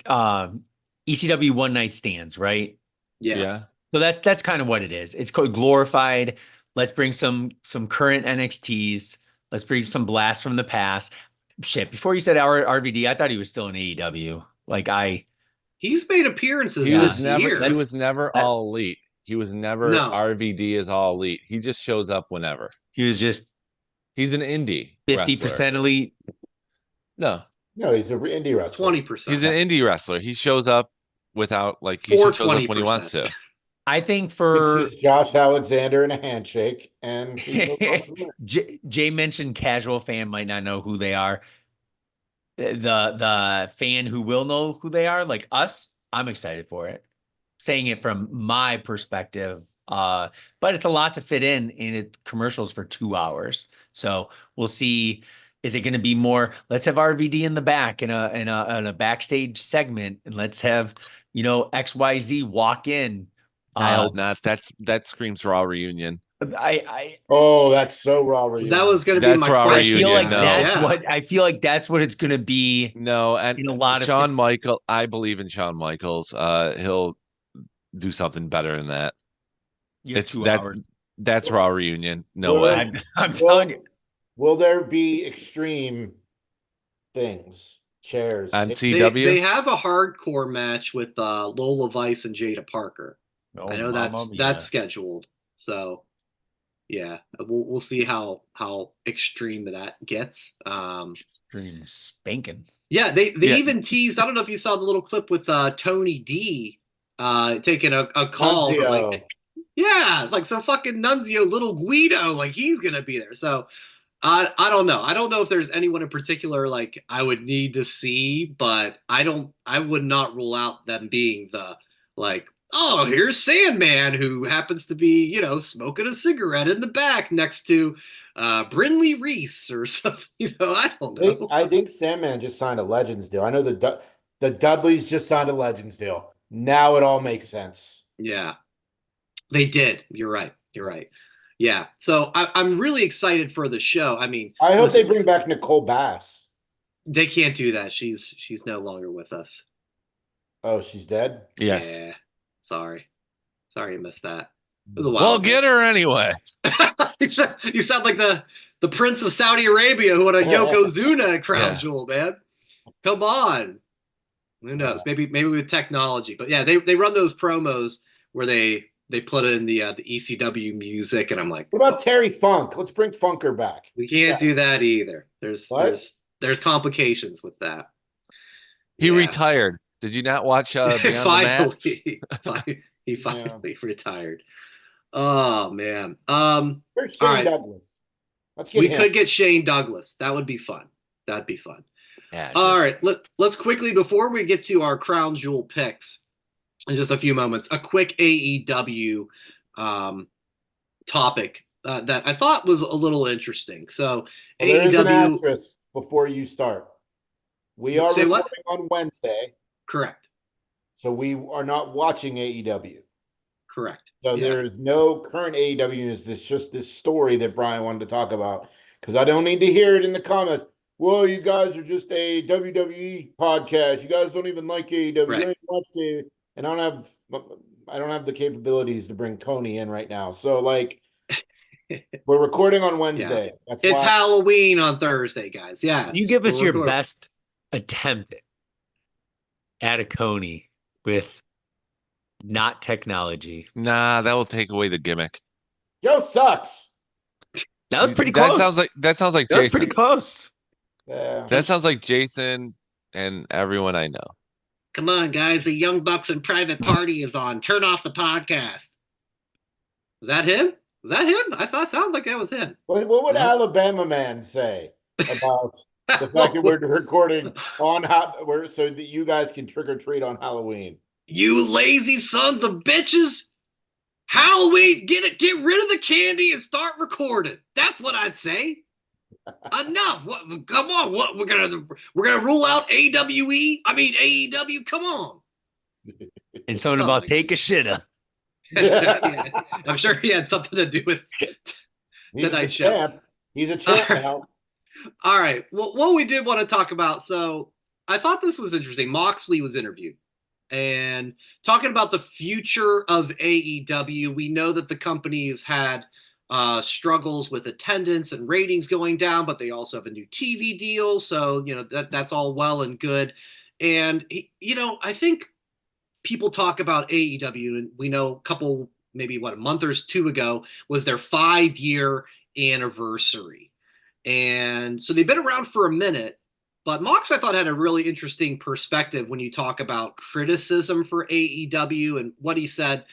ECW one night stands, right? yeah. So that's kind of what it is. It's called glorified. Let's bring some current NXTs. Let's bring some blasts from the past. Shit, before you said RVD, I thought he was still in AEW. He's made appearances He Yeah. was this never year. he was never all elite. He was never No. RVD is all elite. He just shows up whenever. he was just He's an indie 50% elite. No, No, he's an indie wrestler. 20%. he's an indie wrestler. He shows up without like he For shows up when he wants 20%. to. I think It's for just Josh Alexander and a handshake, and he goes on from there. Jay mentioned casual fan might not know who they are. The fan who will know who they are, like us, I'm excited for it. Saying it from my perspective, but it's a lot to fit in it commercials for 2 hours. So we'll see. Is it going to be more? Let's have RVD in the back in a backstage segment, and let's have XYZ walk in. I hope not. That screams Raw reunion. Oh, that's so Raw reunion. That was going to be That's my Raw question. reunion, I feel like that's what it's going to be. No, and In a lot of Shawn Michaels, I believe in Shawn Michaels. He'll do something better than that. You have It's 2 that hours. that's Raw reunion. No Well, way. I'm telling you. Will there be extreme things? Chairs. On tables? CW? They have a hardcore match with Lola Vice and Jada Parker. I know that's scheduled. So yeah, we'll see how extreme that gets. Extreme spanking. Yeah, they even teased. I don't know if you saw the little clip with Tony D taking a call. But like, yeah, like some fucking Nunzio, little Guido, like he's gonna be there. So I don't know. I don't know if there's anyone in particular like I would need to see, but I would not rule out them being the like, oh, here's Sandman who happens to be, smoking a cigarette in the back next to Brinley Reese or something. I don't know. I think Sandman just signed a Legends deal. I know the Dudleys just signed a Legends deal. Now it all makes sense. Yeah, they did. You're right. Yeah. So I'm really excited for the show. I mean, I hope they bring back Nicole Bass. They can't do that. She's no longer with us. Oh, she's dead? Yes. Yeah. Sorry you missed that. It was a while Well, ago. get her anyway. You sound like the Prince of Saudi Arabia who had a Yokozuna crown jewel, man. Come on. Who knows? Maybe with technology. But yeah, they run those promos where they put in the ECW music, and I'm like, what about Terry Funk? Let's bring Funker back. We can't do that either. There's complications with that. He Yeah. retired. Did you not watch Beyond the Match? He finally retired. Oh man. All Where's Shane right. Douglas? Let's get We him. could get Shane Douglas. That would be fun. That'd be fun. Yeah. All right. Let's quickly, before we get to our crown jewel picks in just a few moments, a quick AEW topic that I thought was a little interesting. So Well, there is an AEW, asterisk before you start. We are say recording what? on Wednesday, Correct. so we are not watching AEW. Correct. So Yeah. there is no current AEW news. It's just this story that Brian wanted to talk about, because I don't need to hear it in the comments. Well, you guys are just a WWE podcast. You guys don't even like AEW. Right. You ain't watched it. And I don't have the capabilities to bring Tony in right now. So like, we're recording on Wednesday. Yeah. That's It's why. Halloween on Thursday, guys. Yes. You give us We're your recording. best attempt at a Coney with not technology. Nah, that will take away the gimmick. Joe sucks. That was pretty close. That sounds like That was Jason. pretty close. Yeah. That sounds like Jason and everyone I know. Come on, guys. The Young Bucks and Private Party is on. Turn off the podcast. Was that him? Was that him? I thought it sounded like that was him. What would Alabama man say about the fact that we're recording on so that you guys can trick or treat on Halloween? You lazy sons of bitches! Halloween, get rid of the candy and start recording. That's what I'd say. Enough. What, come on. What we're gonna rule out AWE? I mean AEW. Come on. And something about take a shitter. Yes. I'm sure he had something to do with He's Tonight a Show. champ. He's a champ now. All right. Well, what we did want to talk about. So I thought this was interesting. Moxley was interviewed and talking about the future of AEW. We know that the company's had struggles with attendance and ratings going down, but they also have a new TV deal. So, that's all well and good. And, I think people talk about AEW, and we know a couple, maybe a month or two ago was their 5-year anniversary. And so they've been around for a minute, but Mox, I thought, had a really interesting perspective when you talk about criticism for AEW. And what he said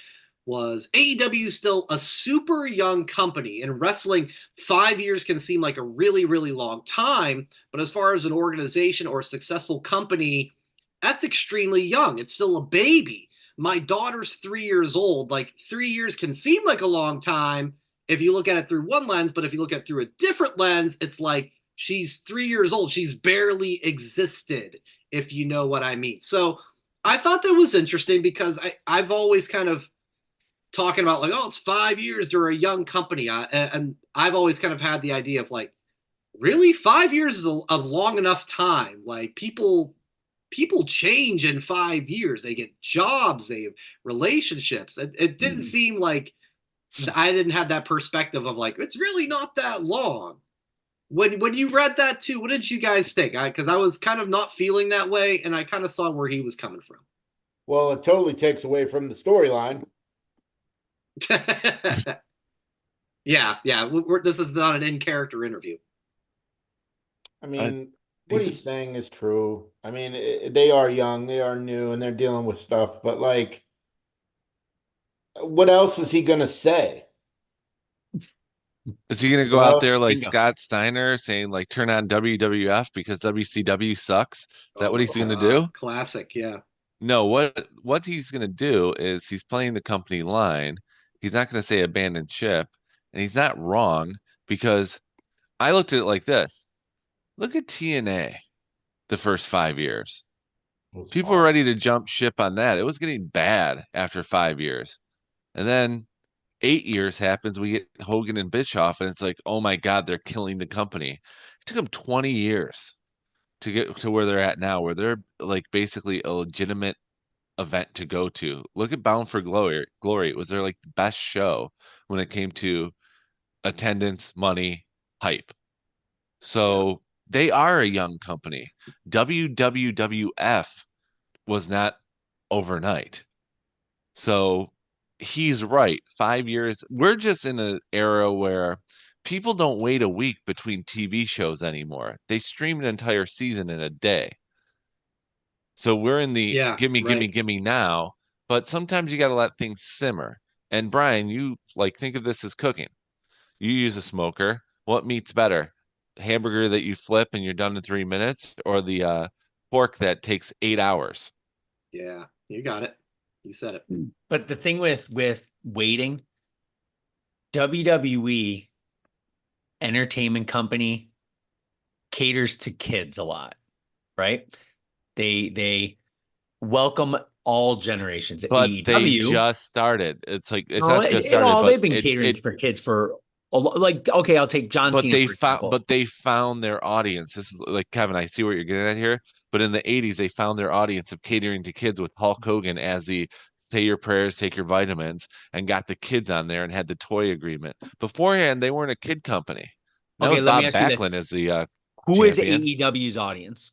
was AEW is still a super young company. In wrestling, 5 years can seem like a really, really long time. But as far as an organization or a successful company, that's extremely young. It's still a baby. My daughter's 3 years old. Like 3 years can seem like a long time if you look at it through one lens, but if you look at it through a different lens, it's like she's 3 years old. She's barely existed, if you know what I mean. So I thought that was interesting because I've always kind of talking about like, oh, it's 5 years. They're a young company. And I've always kind of had the idea of like, really 5 years is a long enough time. Like people change in 5 years. They get jobs, they have relationships. It didn't seem like I didn't have that perspective of like, it's really not that long. When you read that too, what did you guys think? Because I was kind of not feeling that way, and I kind of saw where he was coming from. Well, it totally takes away from the storyline. Yeah. This is not an in-character interview. I mean, what he's saying is true. I mean, they are young, they are new, and they're dealing with stuff. But like, what else is he gonna say? Is he going to go out there like bingo. Scott Steiner saying like turn on WWF because WCW sucks? Is that what he's going to do? Classic, yeah. No, what he's going to do is he's playing the company line. He's not going to say abandon ship, and he's not wrong because I looked at it like this. Look at TNA the first 5 years. People were ready to jump ship on that. It was getting bad after 5 years. And then 8 years happens, we get Hogan and Bischoff, and it's like, oh my God, they're killing the company. It took them 20 years to get to where they're at now, where they're like basically a legitimate event to go to. Look at Bound for Glory. It was their like best show when it came to attendance, money, hype. So they are a young company. WWF was not overnight. So he's right. 5 years. We're just in an era where people don't wait a week between TV shows anymore. They stream an entire season in a day. So we're in the Yeah, gimme, right. gimme, gimme now. But sometimes you got to let things simmer. And Brian, you like think of this as cooking. You use a smoker. What meat's better? The hamburger that you flip and you're done in 3 minutes, or the pork that takes 8 hours? Yeah, you got it. You said it. But the thing with waiting, WWE entertainment company caters to kids a lot, right? They welcome all generations. But they AEW, just started. It's like it's no, not just started, but they've been catering for kids for like, okay, I'll take John Cena for example. But they found their audience. This is like Kevin, I see what you're getting at here. But in the 80s, they found their audience of catering to kids with Hulk Hogan as the say your prayers, take your vitamins, and got the kids on there and had the toy agreement. Beforehand, they weren't a kid company. Now Okay, let me Bob ask you this. Backlund is the Who is champion. AEW's audience?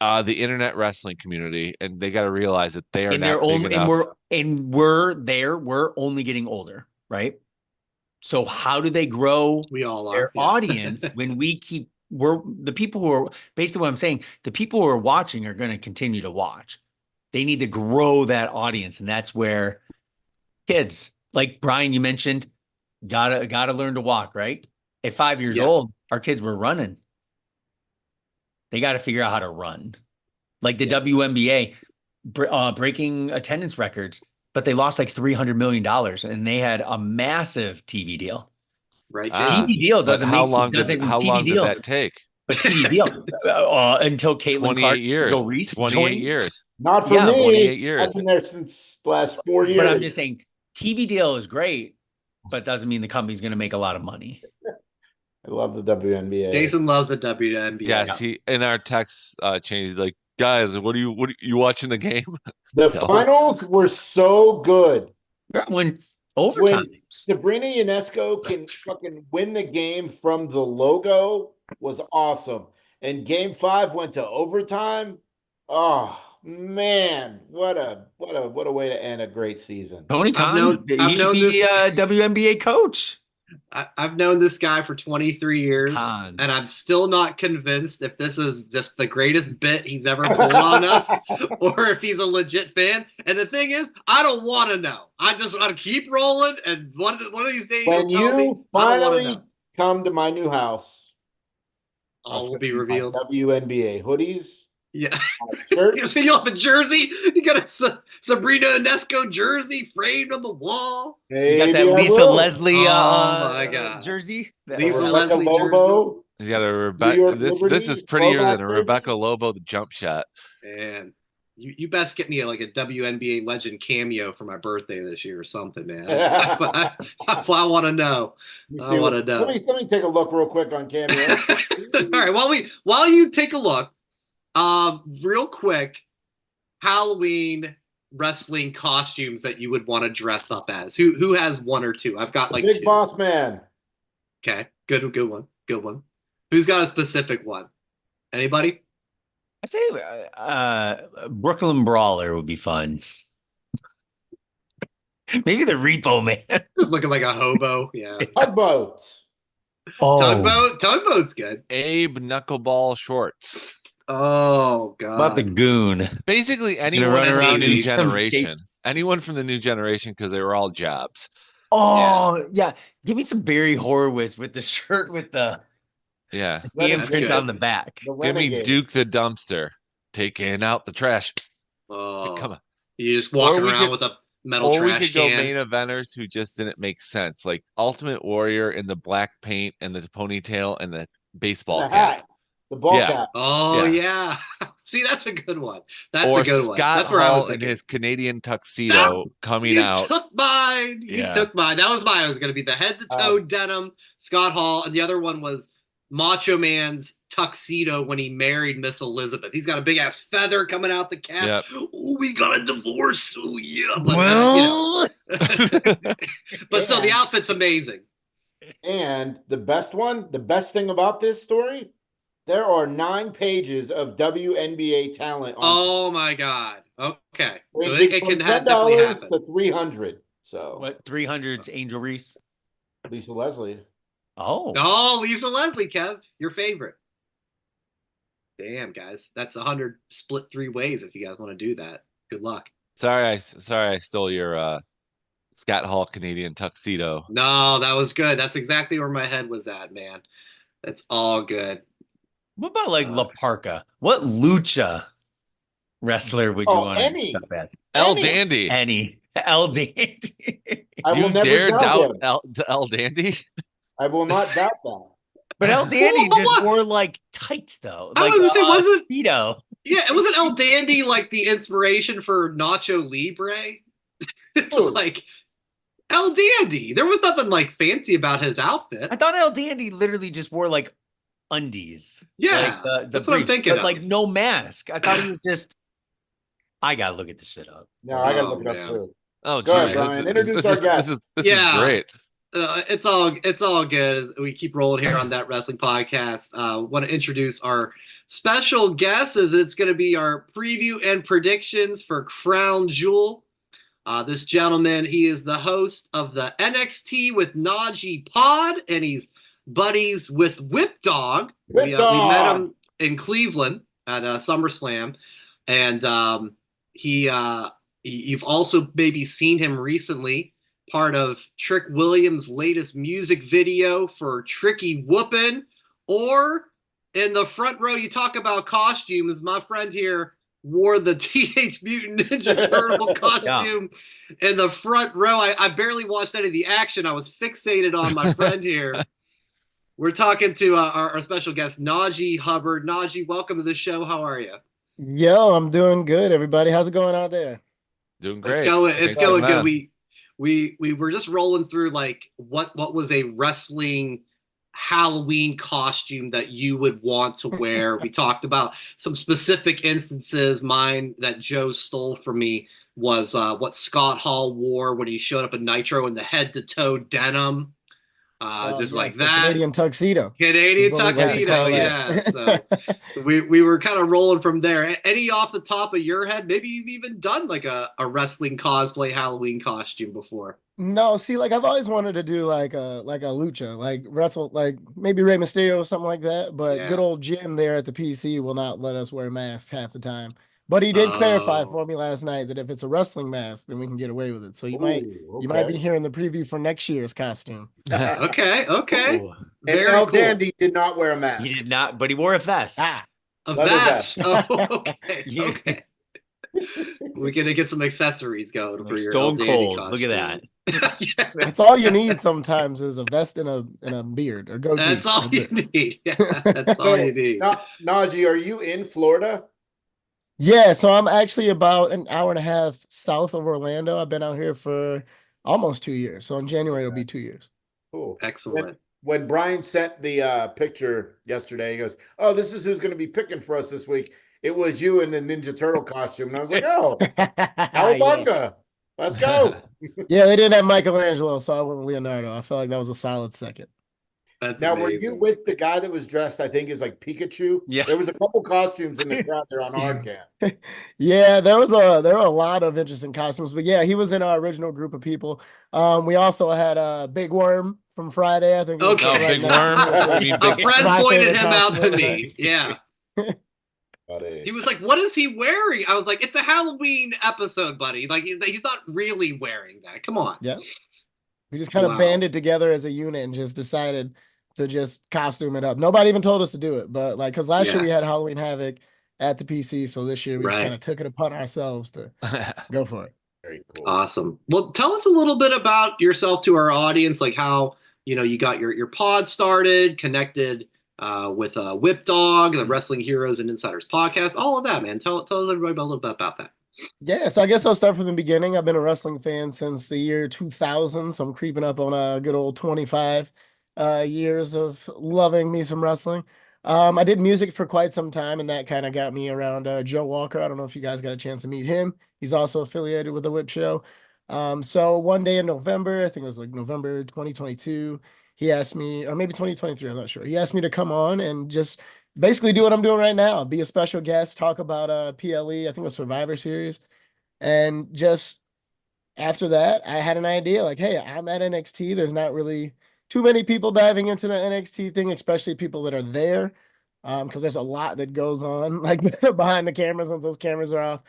The internet wrestling community, and they got to realize that they are And not they're big only enough. we're only getting older, right? So how do they grow We all are. their Yeah. audience when we're the people who are basically what I'm saying, the people who are watching are going to continue to watch. They need to grow that audience, and that's where kids, like Brian, you mentioned, gotta learn to walk, right? At 5 years Yeah. old, our kids were running. They got to figure out how to run. Like the WNBA breaking attendance records, but they lost like $300 million and they had a massive TV deal. Right, Ah, Jason? TV deal but doesn't how make long doesn't did how TV long did deal, that take? but TV deal until Caitlin 28 Clark, years. Joe Reese 28 joined. years. Not for Yeah, me. 28 years. I've been there since last 4 years. But I'm just saying, TV deal is great, but doesn't mean the company's going to make a lot of money. I love the WNBA. Jason loves the WNBA. Yes, he in our text change like, guys, what are you watching the game? The No. finals were so good. When overtime, Sabrina Ionesco can fucking win the game from the logo was awesome. And game 5 went to overtime. Oh man, what a way to end a great season. Tony Khan, he should be a WNBA coach. I've known this guy for 23 years, Cons. and I'm still not convinced if this is just the greatest bit he's ever pulled on us, or if he's a legit fan. And the thing is, I don't want to know. I just want to keep rolling, and one of these days When you'll tell me. you I don't want to finally know. come to my new house, All will be revealed. WNBA hoodies. Yeah. Shirts. So you'll have a jersey. You got a Sabrina Ionesco jersey framed on the wall. You got that Maybe I Lisa will. Leslie Oh my God. jersey. Lisa Rebecca Leslie Lobo. You got a New Rebecca. York This Liberty is prettier than a throwback Rebecca jersey. Lobo jump shot. Man, you best get me a WNBA legend cameo for my birthday this year or something, man. I want to know. I want to know. Let me take a look real quick on Cameo. All right, while you take a look, real quick, Halloween wrestling costumes that you would want to dress up as. Who has one or two? I've got like Big 2. Boss Man. Okay, good one. Who's got a specific one? Anybody? I say Brooklyn Brawler would be fun. Maybe the Repo Man. Just looking like a hobo. Yeah. Tugboat. Tugboat's good. Abe Knuckleball Shorts. Oh God. About the Goon. Basically, Gonna anyone run from the around new in some generation. skates. Anyone from the new generation because they were all jobs. Oh yeah. Give me some Barry Horowitz with the shirt with the Yeah. imprint good. on the back. The Give me Renegade. Duke the Dumpster taking out the trash. Oh, Come on. you just walking Or we around could- with a metal Or we trash could go can. main eventers who just didn't make sense, like Ultimate Warrior in the black paint and the ponytail and the baseball The cap. hat. The ball Yeah. cap. Oh Yeah. yeah. See, that's a good one. That's Or a good one. Scott That's where I was Hall in thinking. his Canadian tuxedo coming You out. took mine. Yeah. You took mine. That was mine. It was going to be the head to toe denim, Scott Hall, and the other one was Macho Man's tuxedo when he married Miss Elizabeth. He's got a big ass feather coming out the cap. Yep. Oh, we got a divorce. Oh yeah. But, but still, the outfit's amazing. And the best thing about this story, there are 9 pages of WNBA talent on Oh my God. Okay. So ranging it from can definitely $10 happen. to $300. So What 300's Angel Reese? Lisa Leslie. Oh. Oh, Lisa Leslie, Kev, your favorite. Damn, guys, that's 100 split 3 ways. If you guys want to do that, good luck. Sorry, I stole your Scott Hall Canadian tuxedo. No, that was good. That's exactly where my head was at, man. That's all good. What about like La Parka? What lucha wrestler would you want to dress up as? El Dandy. Any El Dandy. I will You never dare doubt him. El Dandy? I will not doubt that. But El Dandy But just what? wore like tights though. I Like was gonna say, wasn't Speedo. yeah, it wasn't El Dandy like the inspiration for Nacho Libre? Like El Dandy. There was nothing like fancy about his outfit. I thought El Dandy literally just wore like undies. Yeah, like that's what I'm briefs, thinking but of. like no mask. I thought he was just. I gotta look at this shit up. No, I gotta Oh, look it up man. too. Oh, Go ahead, geez, Brian. Introduce our guest. This Yeah. is great. It's all good as we keep rolling here on That Wrestling Podcast. Want to introduce our special guest as it's going to be our preview and predictions for Crown Jewel. This gentleman, he is the host of the NXT with Najee pod, and he's buddies with Whip Dog. We met him in Cleveland at SummerSlam, and you've also maybe seen him recently, part of Trick Williams' latest music video for Tricky Whoopin', or in the front row, you talk about costumes. My friend here wore the Teenage Mutant Ninja Turtle costume in the front row. I barely watched any of the action. I was fixated on my friend here. We're talking to our special guest, Najee Hubbard. Najee, welcome to the show. How are you? Yo, I'm doing good, everybody. How's it going out there? Doing great. It's going good. We were just rolling through like what was a wrestling Halloween costume that you would want to wear. We talked about some specific instances. Mine that Joe stole from me was what Scott Hall wore when he showed up in Nitro in the head-to-toe denim. Just yes, like the that. Canadian tuxedo. Canadian is what we like to tuxedo, call yeah. that. So we were kind of rolling from there. Any off the top of your head? Maybe you've even done like a wrestling cosplay Halloween costume before. No, see, like I've always wanted to do like a lucha, like wrestle, like maybe Rey Mysterio or something like that. But Yeah. good old Jim there at the PC will not let us wear masks half the time. But he did clarify for me last night that if it's a wrestling mask, then we can get away with it. So you might be hearing the preview for next year's costume. Okay. Ooh. And Very El cool. Dandy did not wear a mask. He did not, but he wore a vest. A Leather vest. vest. Oh, okay. Yeah. Okay. We're gonna get some accessories going Like for your Stone El Dandy Cold. Look at that. costume. Yeah, That's all you need sometimes is a vest and a beard or goatee. that's all you it. need. Yeah, that's all you need. Najee, are you in Florida? Yeah, so I'm actually about an hour and a half south of Orlando. I've been out here for almost 2 years. So in January, it'll be 2 years. Cool. Excellent. When Brian sent the picture yesterday, he goes, "Oh, this is who's going to be picking for us this week." It was you in the Ninja Turtle costume, and I was like, "Oh, Cowabunga, Yes. let's go!" Yeah, they didn't have Michelangelo, so I went with Leonardo. I felt like that was a solid second. That's Now, amazing. were you with the guy that was dressed? I think is like Pikachu. Yeah. There was a couple costumes in the crowd there on hard cam. Yeah, there were a lot of interesting costumes, but yeah, he was in our original group of people. We also had Big Worm from Friday. I think. It was Okay. right Big next to Worm? me. You mean A Big- friend My pointed favorite him out costume to of the me. night. Yeah. Buddy. He was like, "What is he wearing?" I was like, "It's a Halloween episode, buddy. Like he's not really wearing that. Come on." Yeah. We just kind of Wow. banded together as a unit and just decided to just costume it up. Nobody even told us to do it, but like, because last year Yeah. we had Halloween Havoc at the PC, so this year we just Right. kind of took it upon ourselves to go for it. Very cool. Awesome. Well, tell us a little bit about yourself to our audience, like how you got your pod started, connected with Whip Dog, the Wrestling Heroes and Insiders podcast, all of that, man. Tell us everybody a little bit about that. Yeah, so I guess I'll start from the beginning. I've been a wrestling fan since the year 2000, so I'm creeping up on a good old 25 years of loving me some wrestling. I did music for quite some time, and that kind of got me around Joe Walker. I don't know if you guys got a chance to meet him. He's also affiliated with the Whip Show. So one day in November, I think it was like November 2022, he asked me, or maybe 2023, I'm not sure. He asked me to come on and just basically do what I'm doing right now, be a special guest, talk about PLE, I think it was Survivor Series. And just after that, I had an idea like, hey, I'm at NXT. There's not really too many people diving into the NXT thing, especially people that are there. because there's a lot that goes on like behind the cameras when those cameras are off.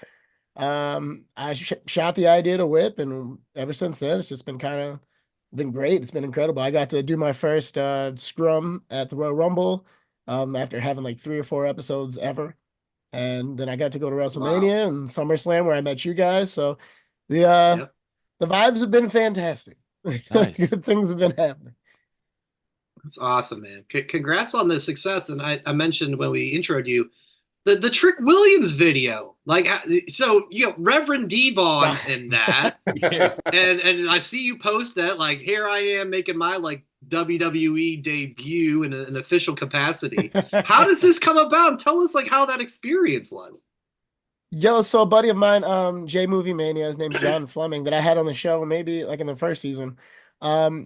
I shot the idea to whip, and ever since then, it's just been great. It's been incredible. I got to do my first scrum at the Royal Rumble after having like 3 or 4 episodes ever. And then I got to go to WrestleMania and SummerSlam where I met you guys. So the vibes have been fantastic. Nice. Good things have been happening. That's awesome, man. Congrats on the success. And I mentioned when we introed you, the Trick Williams video. Like, so, Reverend Devon in that. And I see you post that, like, here I am making my, like, WWE debut in an official capacity. How does this come about? Tell us, like, how that experience was. Yo, so a buddy of mine, J Movie Mania, his name's John Fleming, that I had on the show maybe like in the first season.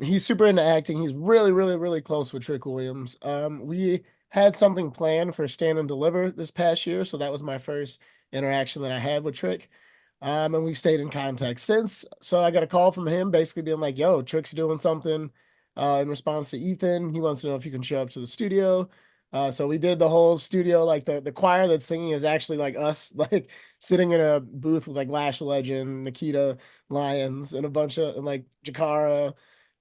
He's super into acting. He's really, really, really close with Trick Williams. We had something planned for Stand and Deliver this past year, so that was my first interaction that I had with Trick. And we've stayed in contact since. So I got a call from him basically being like, yo, Trick's doing something in response to Ethan. He wants to know if you can show up to the studio. So we did the whole studio, like the choir that's singing is actually like us, like sitting in a booth with like Lash Legend, Nikita Lyons, and a bunch of like Jakara.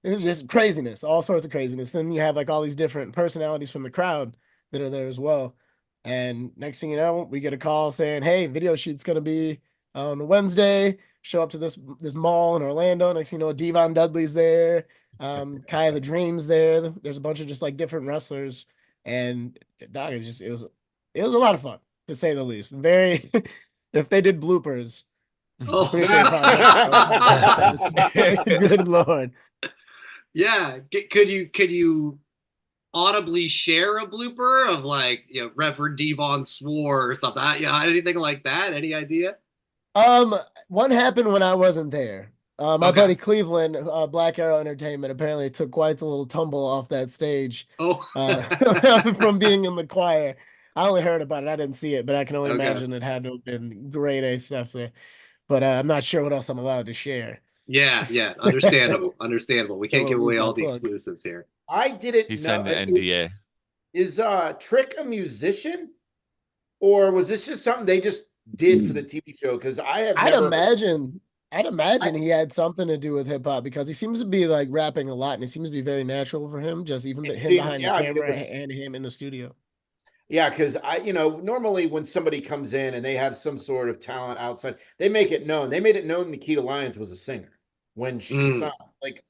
It was just craziness, all sorts of craziness. Then you have like all these different personalities from the crowd that are there as well. And next thing you know, we get a call saying, hey, video shoot's gonna be on Wednesday. Show up to this mall in Orlando. Next thing you know, Devon Dudley's there. Kaya the Dream's there. There's a bunch of just like different wrestlers. And dog, it was a lot of fun, to say the least. Very if they did bloopers. Oh, good Lord. Yeah. Could you audibly share a blooper of like, Reverend Devon swore or something? Yeah, anything like that? Any idea? One happened when I wasn't there. My Okay. buddy Cleveland, Black Arrow Entertainment, apparently took quite the little tumble off that stage Oh, from being in the choir. I only heard about it. I didn't see it, but I can only Okay. imagine it had to have been grade A stuff there. But I'm not sure what else I'm allowed to share. yeah. Understandable. We can't Don't give lose away my all the plug. exclusives here. I didn't He know. signed the NDA. Is Trick a musician, or was this just something they just did for the TV show? Because I'd imagine he had something to do with hip hop because he seems to be like rapping a lot, and it seems to be very natural for him. Just even him behind the camera and him in the studio. Yeah, because normally when somebody comes in and they have some sort of talent outside, they make it known. They made it known Nikita Lyons was a singer when she sung. Like,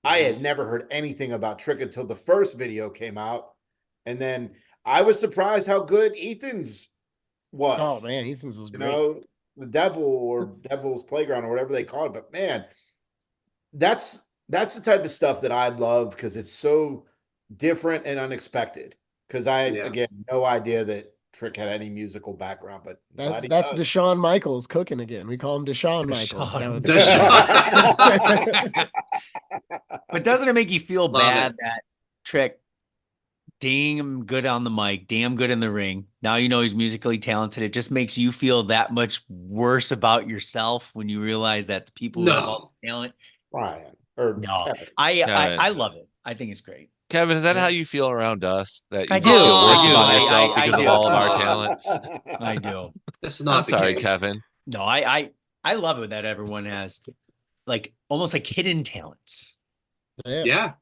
I had never heard anything about Trick until the first video came out, and then I was surprised how good Ethan's was. Oh man, Ethan's was great. The Devil or Devil's Playground or whatever they call it. But man, that's the type of stuff that I love because it's so different and unexpected. Because I had, again, no idea that Trick had any musical background, but that's Deshaun Michaels cooking again. We call him Deshaun Michaels. But doesn't it make you feel bad that Trick, damn good on the mic, damn good in the ring? Now you know he's musically talented. It just makes you feel that much worse about yourself when you realize that the people who have all the talent. Ryan or no, Kevin. I love it. I think it's great. Kevin, is that how you feel around us? That you I do. feel worse I do. about yourself I because do. of all of our talent? I do. That's not I'm sorry, case. Kevin. No, I love it that everyone has like almost like hidden talents. Yeah.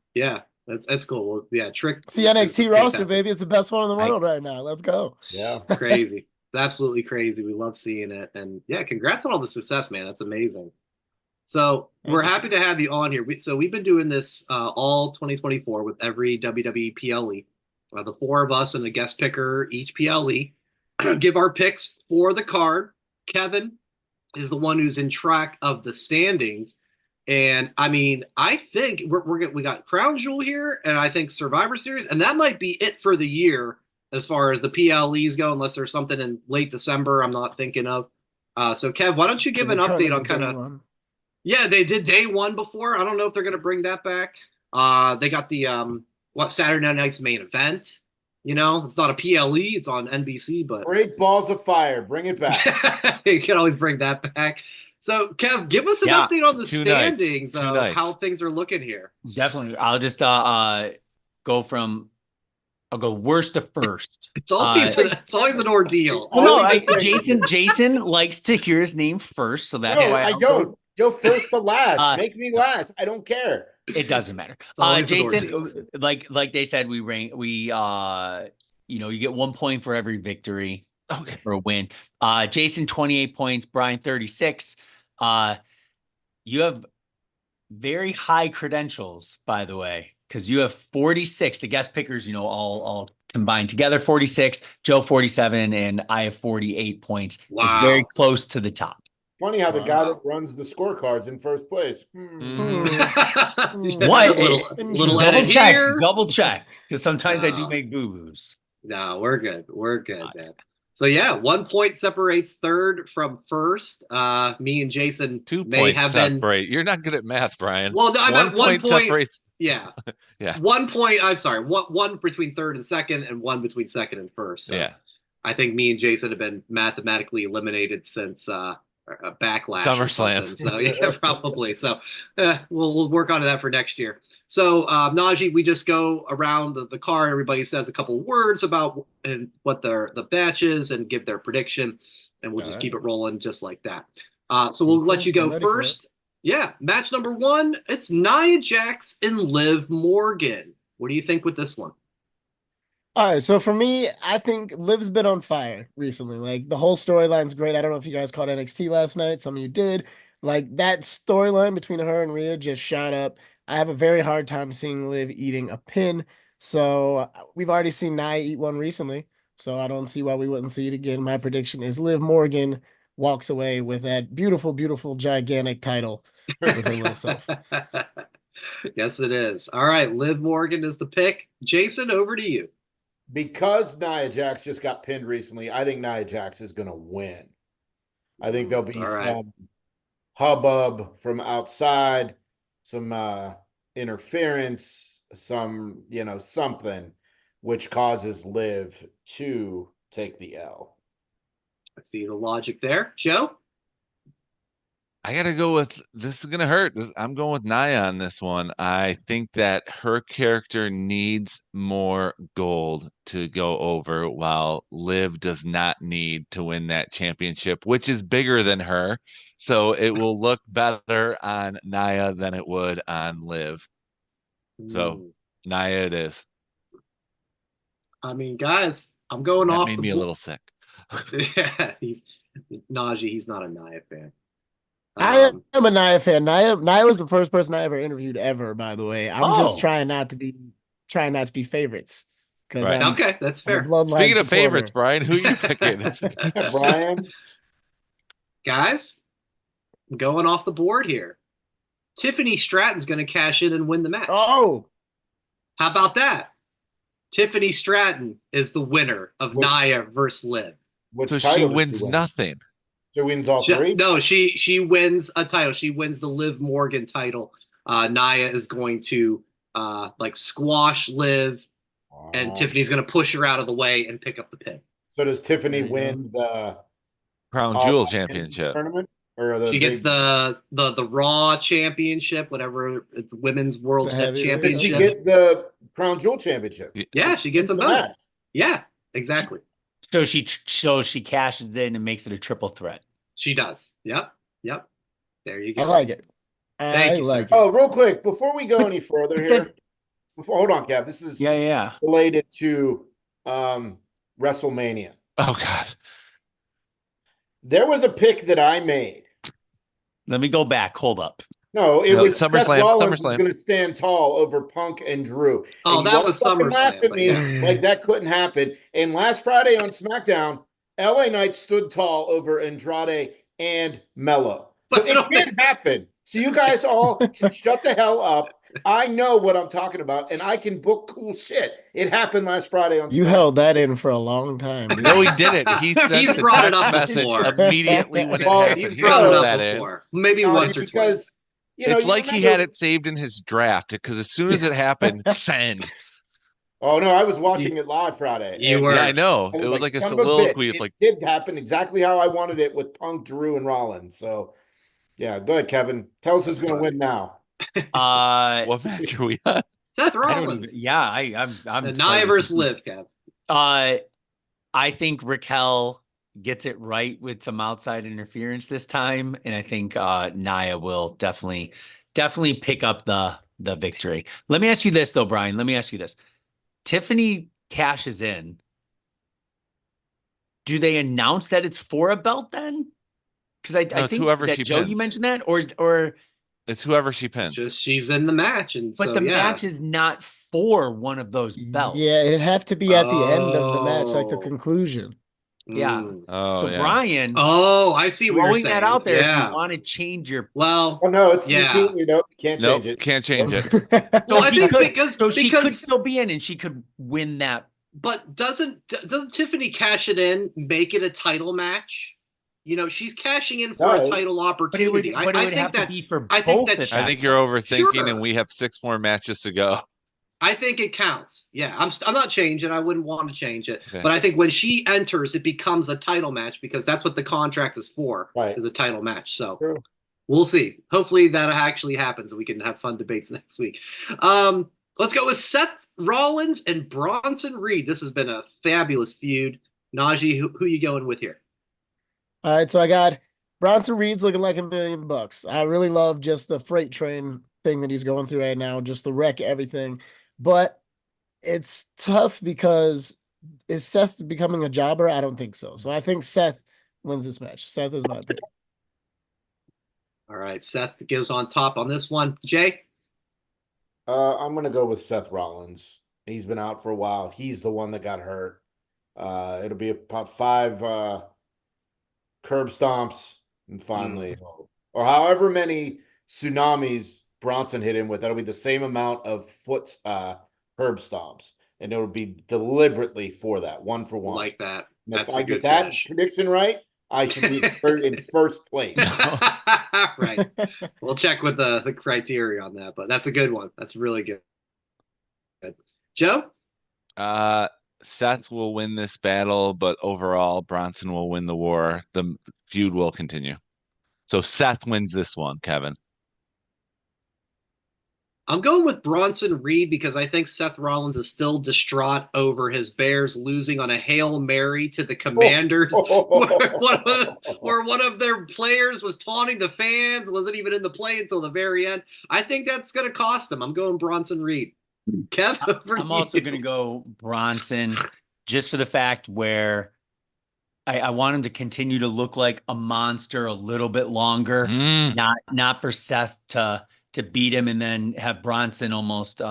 That's cool. Well, yeah, Trick. It's the NXT roster, baby. It's the best one in the world right now. Let's go. Yeah. It's crazy. It's absolutely crazy. We love seeing it. And yeah, congrats on all the success, man. That's amazing. So we're happy to have you on here. We've been doing this all 2024 with every WWE PLE. The 4 of us and a guest picker each PLE give our picks for the card. Kevin is the one who's in track of the standings. And I mean, I think we got Crown Jewel here, and I think Survivor Series, and that might be it for the year as far as the PLEs go, unless there's something in late December I'm not thinking of. So Kev, why don't you give an update on kind of? Yeah, they did day 1 before. I don't know if they're going to bring that back. They got the Saturday night's main event. It's not a PLE, it's on NBC, but Great Balls of Fire, bring it back. You can always bring that back. So, Kev, give us an update on the standings of how things are looking here. Definitely. I'll just go from I'll go worst to first. It's always an ordeal. Well, no, Always a thing. Jason likes to hear his name first, so that's No, why I I'll don't. Go first to last. Uh, Make me last. I don't care. It doesn't matter. always an Jason, ordeal. like they said, you get 1 point for every victory Okay. or a win. Jason, 28 points, Brian, 36. You have very high credentials, by the way, because you have 46. The guest pickers, all combined together, 46, Joe 47, and I have 48 points. Wow. It's very close to the top. Funny how the guy Wow. that runs the scorecards in first place. What? Little Double edit check, here. because sometimes I do Wow. make boo-boos. No, we're good. We're good, man. So yeah, 1 point separates third from first. Me and Jason 2 may points have been. separate. You're not good at math, Brian. Well, no, I'm at 1 point. separates. Yeah. Yeah. 1 point. I'm sorry. One between third and second, and one between second and first. So Yeah. I think me and Jason have been mathematically eliminated since a Backlash or SummerSlam. something. So yeah, probably. So we'll work on that for next year. So Najee, we just go around the card. Everybody says a couple words about what the match is and give their prediction, and we'll just keep it rolling just like that. So we'll let you go first. Yeah, match number 1. It's Nia Jax and Liv Morgan. What do you think with this one? All right, so for me, I think Liv's been on fire recently. Like the whole storyline's great. I don't know if you guys caught NXT last night. Some of you did. Like that storyline between her and Rhea just shot up. I have a very hard time seeing Liv eating a pin. So we've already seen Nia eat one recently. So I don't see why we wouldn't see it again. My prediction is Liv Morgan walks away with that beautiful, beautiful, gigantic title with her little self. Yes, it is. All right, Liv Morgan is the pick. Jason, over to you. Because Nia Jax just got pinned recently, I think Nia Jax is going to win. I think there'll be some hubbub from outside, some interference, some, something which causes Liv to take the L. I see the logic there. Joe? I gotta go with this is gonna hurt. I'm going with Nia on this one. I think that her character needs more gold to go over, while Liv does not need to win that championship, which is bigger than her. So it will look better on Nia than it would on Liv. So Nia it is. I mean, guys, I'm going That off. made me a little sick. Yeah, he's Najee. He's not a Nia fan. I am a Nia fan. Nia was the first person I ever interviewed ever, by the way. I'm just Oh. trying not to be favorites. Because Right. Okay, that's fair. Speaking of favorites, Brian, who you picking? Brian? Guys, going off the board here. Tiffany Stratton's going to cash in and win the match. Oh, How about that? Tiffany Stratton is the winner of Nia versus Liv. Which So she title does wins win? nothing. She wins all three? No, she wins a title. She wins the Liv Morgan title. Nia is going to squash Liv, and Tiffany's going to push her out of the way and pick up the pin. So does Tiffany win the Crown Jewel Championship tournament? Or She gets the Raw Championship, whatever it's Women's World The heavy- Did she Championship. get the Crown Jewel Championship? Yeah, she gets them The both. match. Yeah, exactly. So she cashes in and makes it a triple threat. She does. Yep. There you go. I like it. Thank I you, like sir. it. Oh, real quick, before we go any further here, hold on, Kev. This is Yeah. related to WrestleMania. Oh God. There was a pick that I made. Let me go back. Hold up. No, it No, was Seth SummerSlam, Rollins was SummerSlam. going to stand tall over Punk and Drew. Oh, And you that all was fucking laughed SummerSlam, at but me yeah. like that couldn't happen. And last Friday on SmackDown, LA Knight stood tall over Andrade and Mello. So But it can happen. So you guys all can shut the hell up. I know what I'm talking about, and I can book cool shit. It happened last Friday on You SmackDown. held that in for a long time. dude. No, he didn't. He sent He's the brought it text up message before. immediately when it Well, happened. He's He brought it wrote up that in. before. Maybe No, once or twice. because It's you like he remember- had it saved in his draft because as soon as it happened, send. Oh no, I was watching it live Friday. You and were. Yeah, I know. I It was like a son of bitch, soliloquy. It's it like, did happen exactly how I wanted it with Punk, Drew, and Rollins. So, yeah, go ahead, Kevin. Tell us who's going to win now. what match are we on? Seth I don't even. Rollins. Yeah, I'm And slightly Nia versus confused. Liv, Kev. I think Raquel gets it right with some outside interference this time, and I think Nia will definitely pick up the victory. Let me ask you this though, Brian. Let me ask you this: Tiffany cashes in. Do they announce that it's for a belt then? Because I No, it's think, whoever is that she Joe? You pins. mentioned that, or It's whoever she pins. Just she's in the match, and but so the yeah. match is not for one of those belts. Yeah, it'd have to be at the end of the match, like the Oh. conclusion. Yeah. Mm. Oh, So yeah. Brian, Oh, I see what you're throwing saying. that out there, if you Yeah. want to change your Well, Oh no, it's yeah. TP. You know, can't Nope, change it. can't change it. Well, So I he think could, because she could still be in, and she could win that. but doesn't Tiffany cash it in, make it a title match? You know, she's cashing in for a Does. title But opportunity. it would I have think to that be for I think both that at I that think you're point. overthinking, Sure. and we have 6 more matches to go. I think it counts. Yeah, I'm not changing. I wouldn't want to change it. Okay. But I think when she enters, it becomes a title match because that's what the contract is for, Right. is a title match. So True. we'll see. Hopefully that actually happens and we can have fun debates next week. Let's go with Seth Rollins and Bronson Reed. This has been a fabulous feud. Najee, who you going with here? All right, so I got Bronson Reed's looking like $1 million. I really love just the freight train thing that he's going through right now, just the wreck everything. But it's tough because is Seth becoming a jobber? I don't think so. So I think Seth wins this match. Seth is my pick. All right, Seth goes on top on this one. Jay? I'm gonna go with Seth Rollins. He's been out for a while. He's the one that got hurt. It'll be about 5 curb stomps, and finally, or however many tsunamis Bronson hit him with, that'll be the same amount of foot curb stomps, and it'll be deliberately for that, 1 for 1. Like that. And That's if I a good get that finish. prediction right, I should be in first place. Right. We'll check with the criteria on that, but that's a good one. That's really good. Joe? Seth will win this battle, but overall, Bronson will win the war. The feud will continue. So Seth wins this one, Kevin. I'm going with Bronson Reed because I think Seth Rollins is still distraught over his Bears losing on a Hail Mary to the Commanders, where one of their players was taunting the fans, wasn't even in the play until the very end. I think that's going to cost them. I'm going Bronson Reed. Kev, I'm also going to go Bronson just for the fact where I want him to continue to look like a monster a little bit longer, not for Seth to beat him and then have Bronson almost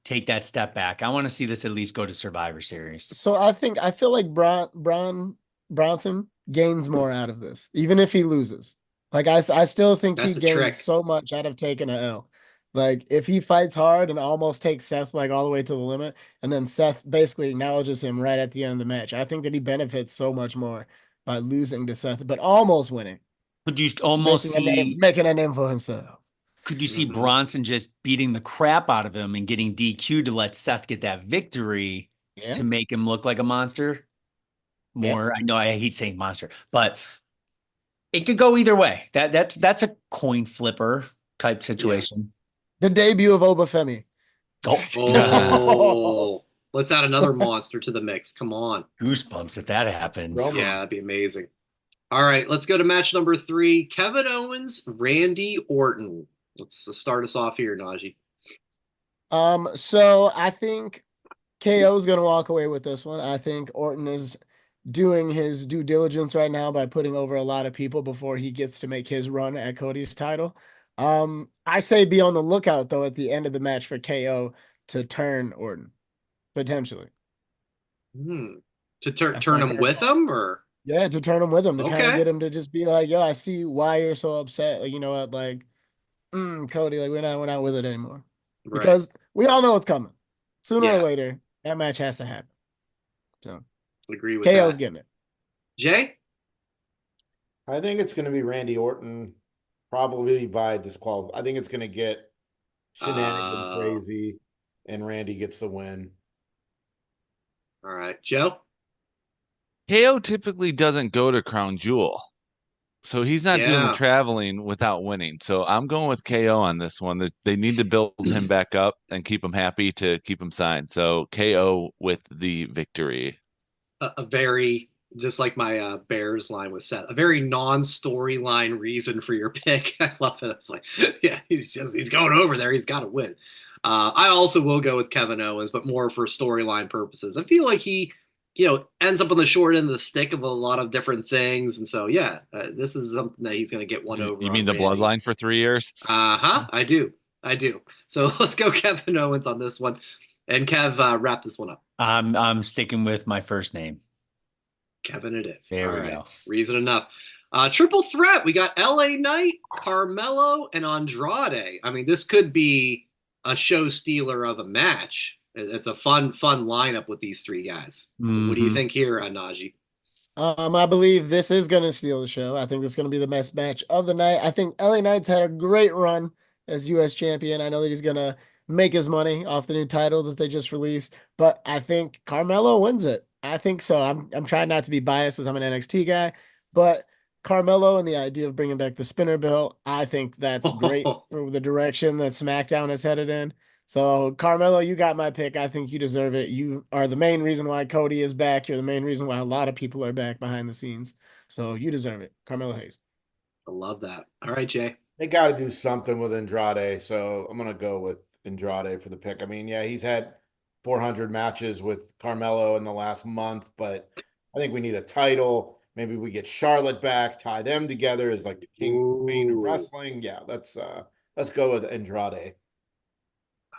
take that step back. I want to see this at least go to Survivor Series. So I feel like Bronson gains more out of this, even if he loses. Like I still think That's he a gains trick. so much out of taking an L. Like if he fights hard and almost takes Seth like all the way to the limit, and then Seth basically acknowledges him right at the end of the match, I think that he benefits so much more by losing to Seth, but almost winning. Could you almost making a name for himself? Could you see Bronson just beating the crap out of him and getting DQ'd to let Seth get that victory to make him look like a monster? More, I know I hate saying monster, but it could go either way. That's a coin flipper type situation. The debut of Obafemi. Oh, let's add another monster to the mix. Come on. Goosebumps if that happens. Yeah, that'd be amazing. All right, let's go to match number 3. Kevin Owens, Randy Orton. Let's start us off here, Najee. So I think KO is going to walk away with this one. I think Orton is doing his due diligence right now by putting over a lot of people before he gets to make his run at Cody's title. I say be on the lookout though at the end of the match for KO to turn Orton, potentially. To turn him with him, or to turn him with him to kind of Okay. get him to just be like, yo, I see why you're so upset. Like, you know what, like, Cody, like we're not with it anymore. Right. Because we all know what's coming. Sooner Yeah. or later, that match has to happen. So agree with KO's that. getting it. Jay? I think it's going to be Randy Orton, probably by disqualification. I think it's going to get shenanigans crazy, and Randy gets the win. All right, Joe? KO typically doesn't go to Crown Jewel. So he's not doing the Yeah. traveling without winning. So I'm going with KO on this one. They need to build him back up and keep him happy to keep him signed. So KO with the victory. A very, just like my Bears line was set, a very non-storyline reason for your pick. I love it. It's like, yeah, he's going over there. He's got to win. I also will go with Kevin Owens, but more for storyline purposes. I feel like he, ends up on the short end of the stick of a lot of different things, and so yeah, this is something that he's going to get one over. You on mean the Randy. bloodline for 3 years? Uh-huh. I do. So let's go Kevin Owens on this one, and Kev, wrap this one up. I'm sticking with my first name. Kevin it is. There All we right. go. Reason enough. Triple threat. We got LA Knight, Carmelo, and Andrade. I mean, this could be a show stealer of a match. It's a fun lineup with these three guys. What do you Mhm. think here, Najee? I believe this is going to steal the show. I think it's going to be the best match of the night. I think LA Knight's had a great run as U.S. champion. I know that he's going to make his money off the new title that they just released, but I think Carmelo wins it. I think so. I'm trying not to be biased as I'm an NXT guy, but Carmelo and the idea of bringing back the spinner belt, I think that's great for the direction that SmackDown is headed in. So, Carmelo, you got my pick. I think you deserve it. You are the main reason why Cody is back. You're the main reason why a lot of people are back behind the scenes. So, you deserve it. Carmelo Hayes. I love that. All right, Jay. They got to do something with Andrade, so I'm going to go with Andrade for the pick. I mean, yeah, he's had 400 matches with Carmelo in the last month, but I think we need a title. Maybe we get Charlotte back, tie them together as like the king and queen of wrestling. Yeah, let's go with Andrade.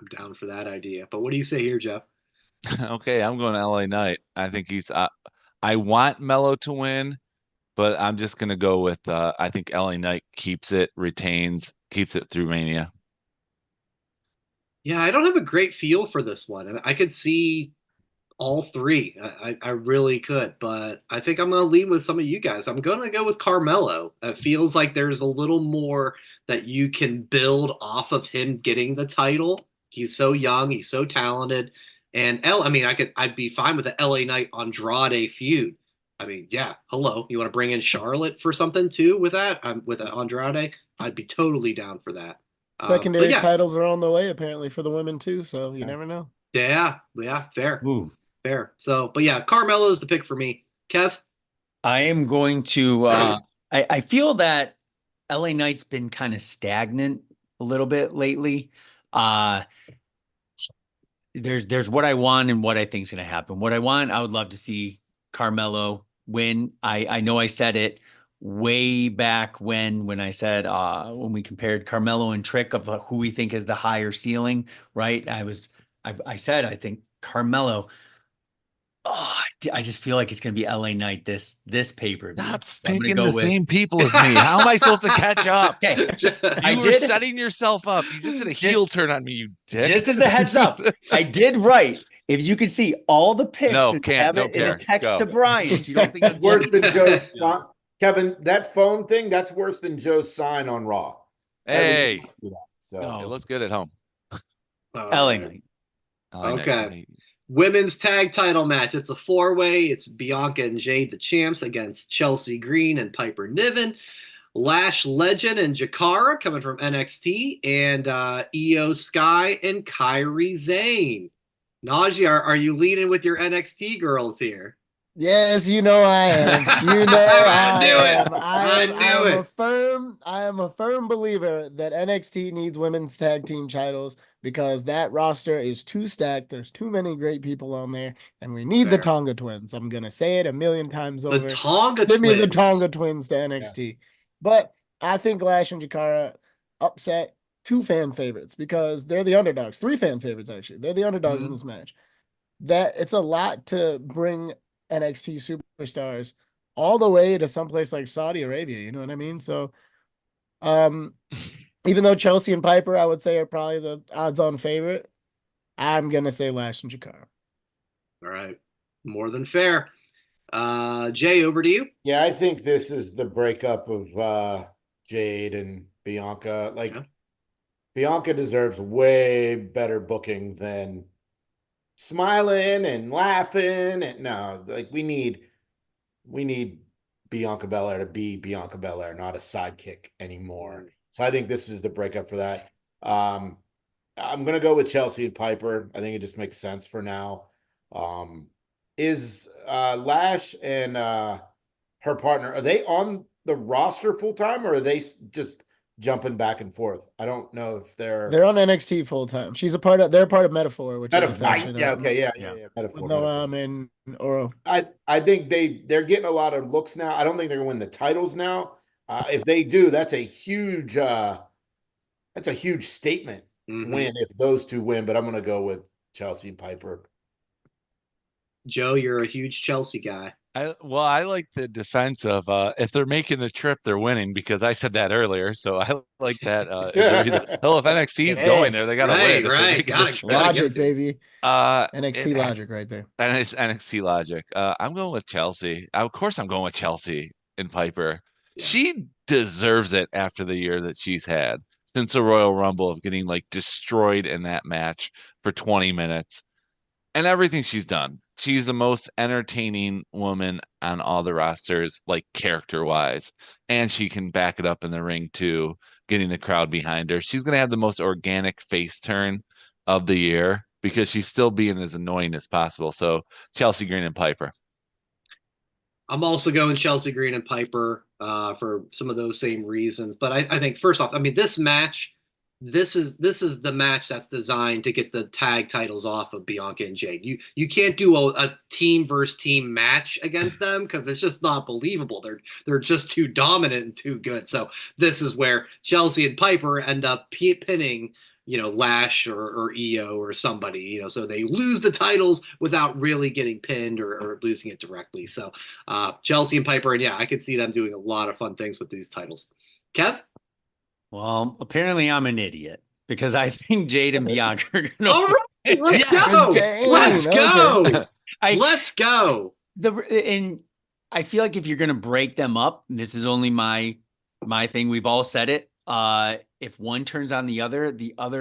I'm down for that idea. But what do you say here, Jeff? Okay, I'm going to LA Knight. I think I want Mello to win, but I'm just gonna go with I think LA Knight keeps it through Mania. Yeah, I don't have a great feel for this one. I could see all three. I really could, but I think I'm going to lean with some of you guys. I'm going to go with Carmelo. It feels like there's a little more that you can build off of him getting the title. He's so young, he's so talented, and I'd be fine with the LA Knight Andrade feud. I mean, yeah, hello. You want to bring in Charlotte for something too with that? With Andrade, I'd be totally down for that. Secondary But yeah, titles are on the way, apparently, for the women, too. So, you never know. yeah, fair. Ooh. Fair. So, but yeah, Carmelo's the pick for me. Kev? I am going to I feel that LA Knight's been kind of stagnant a little bit lately. There's what I want and what I think is going to happen. What I want, I would love to see Carmelo win. I know I said it way back when I said when we compared Carmelo and Trick of who we think is the higher ceiling, right? I said I think Carmelo. Oh, I just feel like it's going to be LA Knight this pay-per-view. Stop So I'm picking gonna the go with same people as me. How am I supposed to catch up? Okay. You were setting yourself up. You just did a heel turn on me, you dick. Just as a heads up, I did right. If you can see all the picks No, and can't, have don't it in a care. text Go. to Brian, so you don't think I'm Worse cheating. than Joe's sign. Kevin, that phone thing, that's worse than Joe's sign on Raw. Hey, Everything else to that, so No. it looks good at home. LA Knight. Okay. Women's tag title match. It's a four-way. It's Bianca and Jade, the champs, against Chelsea Green and Piper Niven. Lash Legend and Jakara coming from NXT, and Io Sky and Kairi Sane. Najee, are you leading with your NXT girls here? Yes, you know I am. You know I knew it. am. I knew it. I am a firm believer that NXT needs women's tag team titles because that roster is too stacked. There's too many great people on there, and we need the Fair. Tonga twins. I'm gonna say it a million times over. The Tonga Give me the twins. Tonga twins to NXT. But I think Lash and Jakara upset two fan favorites because they're the underdogs. Three fan favorites, actually. They're the underdogs in this match. That it's a lot to bring NXT superstars all the way to someplace like Saudi Arabia, you know what I mean? So even though Chelsea and Piper, I would say, are probably the odds-on favorite, I'm gonna say Lash and Jakara. All right. More than fair. Jay, over to you. yeah, I think this is the breakup of Jade and Bianca. Like Bianca deserves way better booking than smiling and laughing and no, like we need Bianca Belair to be Bianca Belair, not a sidekick anymore. So I think this is the breakup for that. I'm gonna go with Chelsea and Piper. I think it just makes sense for now. Is Lash and her partner, are they on the roster full time, or are they just jumping back and forth? I don't know if They're on NXT full time. They're part of Metaphor, which is a faction. Yeah, okay, yeah. With Metaphor. Noam and Oro. I think they're getting a lot of looks now. I don't think they're gonna win the titles now. If they do, that's a huge statement win if those two win. But I'm gonna go with Chelsea and Piper. Joe, you're a huge Chelsea guy. I like the defense of if they're making the trip, they're winning, because I said that earlier. So I like that. Hell, if NXT is going there, they gotta win. Right, Logic, baby. NXT logic right there. And it's NXT logic. I'm going with Chelsea. Of course, I'm going with Chelsea and Piper. Yeah. She deserves it after the year that she's had since the Royal Rumble, of getting like destroyed in that match for 20 minutes and everything she's done. She's the most entertaining woman on all the rosters, like character-wise, and she can back it up in the ring too, getting the crowd behind her. She's going to have the most organic face turn of the year because she's still being as annoying as possible. So Chelsea Green and Piper. I'm also going Chelsea Green and Piper for some of those same reasons. But I think, first off, I mean, this match, this is the match that's designed to get the tag titles off of Bianca and Jade. You can't do a team versus team match against them because it's just not believable. They're just too dominant and too good. So this is where Chelsea and Piper end up pinning, Lash or EO or somebody, so they lose the titles without really getting pinned or losing it directly. So Chelsea and Piper, and yeah, I could see them doing a lot of fun things with these titles. Kev? Well, apparently I'm an idiot because I think Jade and Bianca are going to. All right, let's go. Let's go. Let's go. And I feel like if you're going to break them up, this is only my thing. We've all said it. If one turns on the other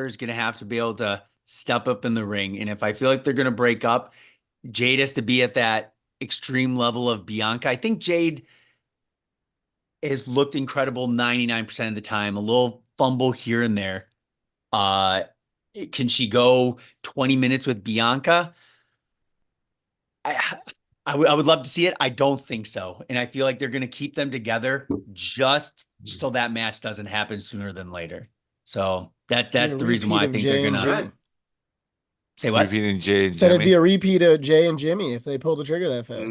is going to have to be able to step up in the ring. And if I feel like they're going to break up, Jade has to be at that extreme level of Bianca. I think Jade has looked incredible 99% of the time, a little fumble here and there. Can she go 20 minutes with Bianca? I would love to see it. I don't think so. And I feel like they're going to keep them together just so that match doesn't happen sooner than later. So that's the reason why I think they're going to say what? Repeating Jay and Said Jimmy. It'd be a repeat of Jay and Jimmy if they pull the trigger that fast.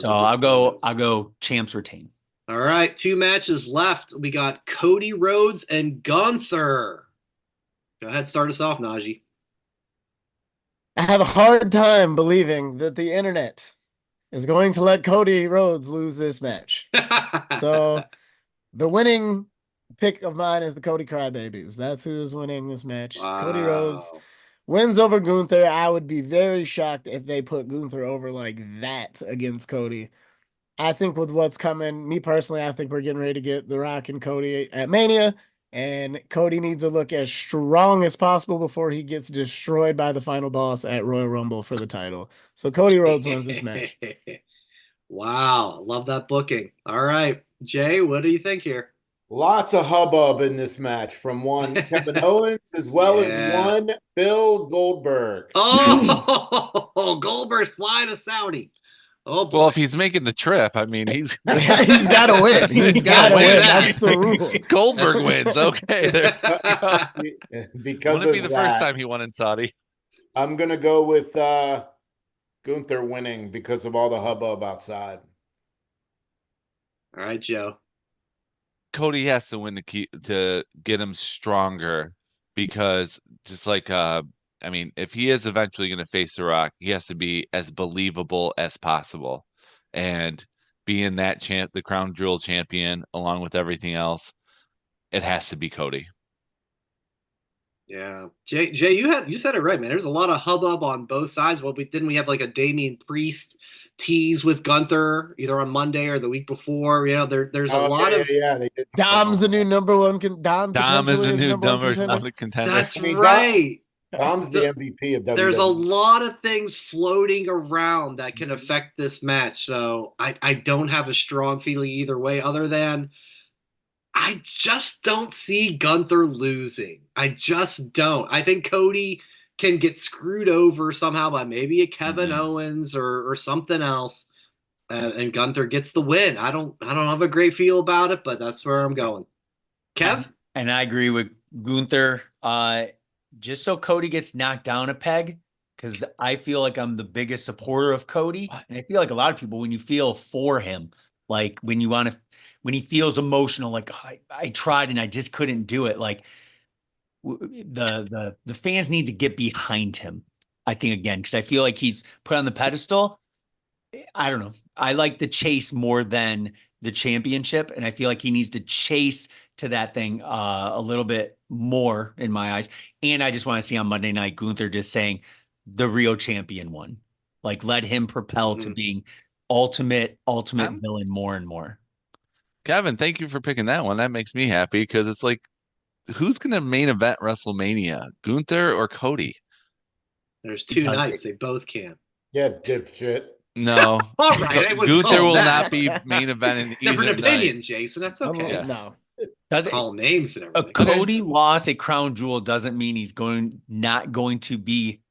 So I'll go champs retain. All right, 2 matches left. We got Cody Rhodes and Gunther. Go ahead, start us off, Najee. I have a hard time believing that the internet is going to let Cody Rhodes lose this match. So the winning pick of mine is the Cody Crybabies. That's who is winning this match. Wow. Cody Rhodes wins over Gunther. I would be very shocked if they put Gunther over like that against Cody. I think with what's coming, me personally, I think we're getting ready to get The Rock and Cody at Mania, and Cody needs to look as strong as possible before he gets destroyed by the final boss at Royal Rumble for the title. So Cody Rhodes wins this match. Wow, love that booking. All right, Jay, what do you think here? Lots of hubbub in this match from one Kevin Owens as well as one Bill Goldberg. Oh, Goldberg's flying to Saudi. Oh, boy. Well, if he's making the trip, I mean, he's he's got to win. He's got to win. That's the rule. Goldberg wins. Okay, there. Because wouldn't it be the first time he won in Saudi? I'm gonna go with Gunther winning because of all the hubbub outside. All right, Joe. Cody has to win to get him stronger, because just like I mean, if he is eventually going to face The Rock, he has to be as believable as possible, and being that the crown jewel champion along with everything else, it has to be Cody. Yeah, Jay, you said it right, man. There's a lot of hubbub on both sides. Well, didn't we have like a Damian Priest tease with Gunther either on Monday or the week before? There's a lot of they did. Dom's the new number one. Dom is the new number one contender. That's right. Tom's the MVP of WWE. There's a lot of things floating around that can affect this match, so I don't have a strong feeling either way, other than I just don't see Gunther losing. I just don't. I think Cody can get screwed over somehow by maybe a Kevin Owens or something else, and Gunther gets the win. I don't have a great feel about it, but that's where I'm going. Kev? And I agree with Gunther. Just so Cody gets knocked down a peg, because I feel like I'm the biggest supporter of Cody. And I feel like a lot of people, when you feel for him, like when he feels emotional, like I tried and I just couldn't do it. Like the fans need to get behind him, I think, again, because I feel like he's put on the pedestal. I don't know. I like the chase more than the championship. And I feel like he needs to chase to that thing a little bit more in my eyes. And I just want to see on Monday night Gunther just saying the real champion won. Like, let him propel to being ultimate villain more and more. Kevin, thank you for picking that one. That makes me happy because it's like, who's going to main event WrestleMania, Gunther or Cody? There's two nights. They both can. Yeah, dipshit. No. All right, I wouldn't Gunther call will that. not be main eventing either Different opinion, night. Jason. That's okay. Yeah. No. Does it? Call names and A everything. Cody loss at Crown Jewel doesn't mean he's not going to be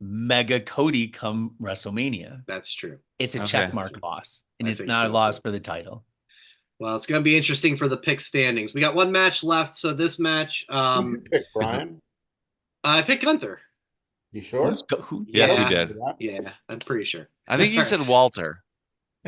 mega Cody come WrestleMania. That's true. It's a Okay. check mark loss, and I it's think not so, a loss too. for the title. Well, it's going to be interesting for the pick standings. We got one match left, so this match, You pick Brian. I picked Gunther. You sure? Yes, Yeah. you did. Yeah, I'm pretty sure. I think you said Walter.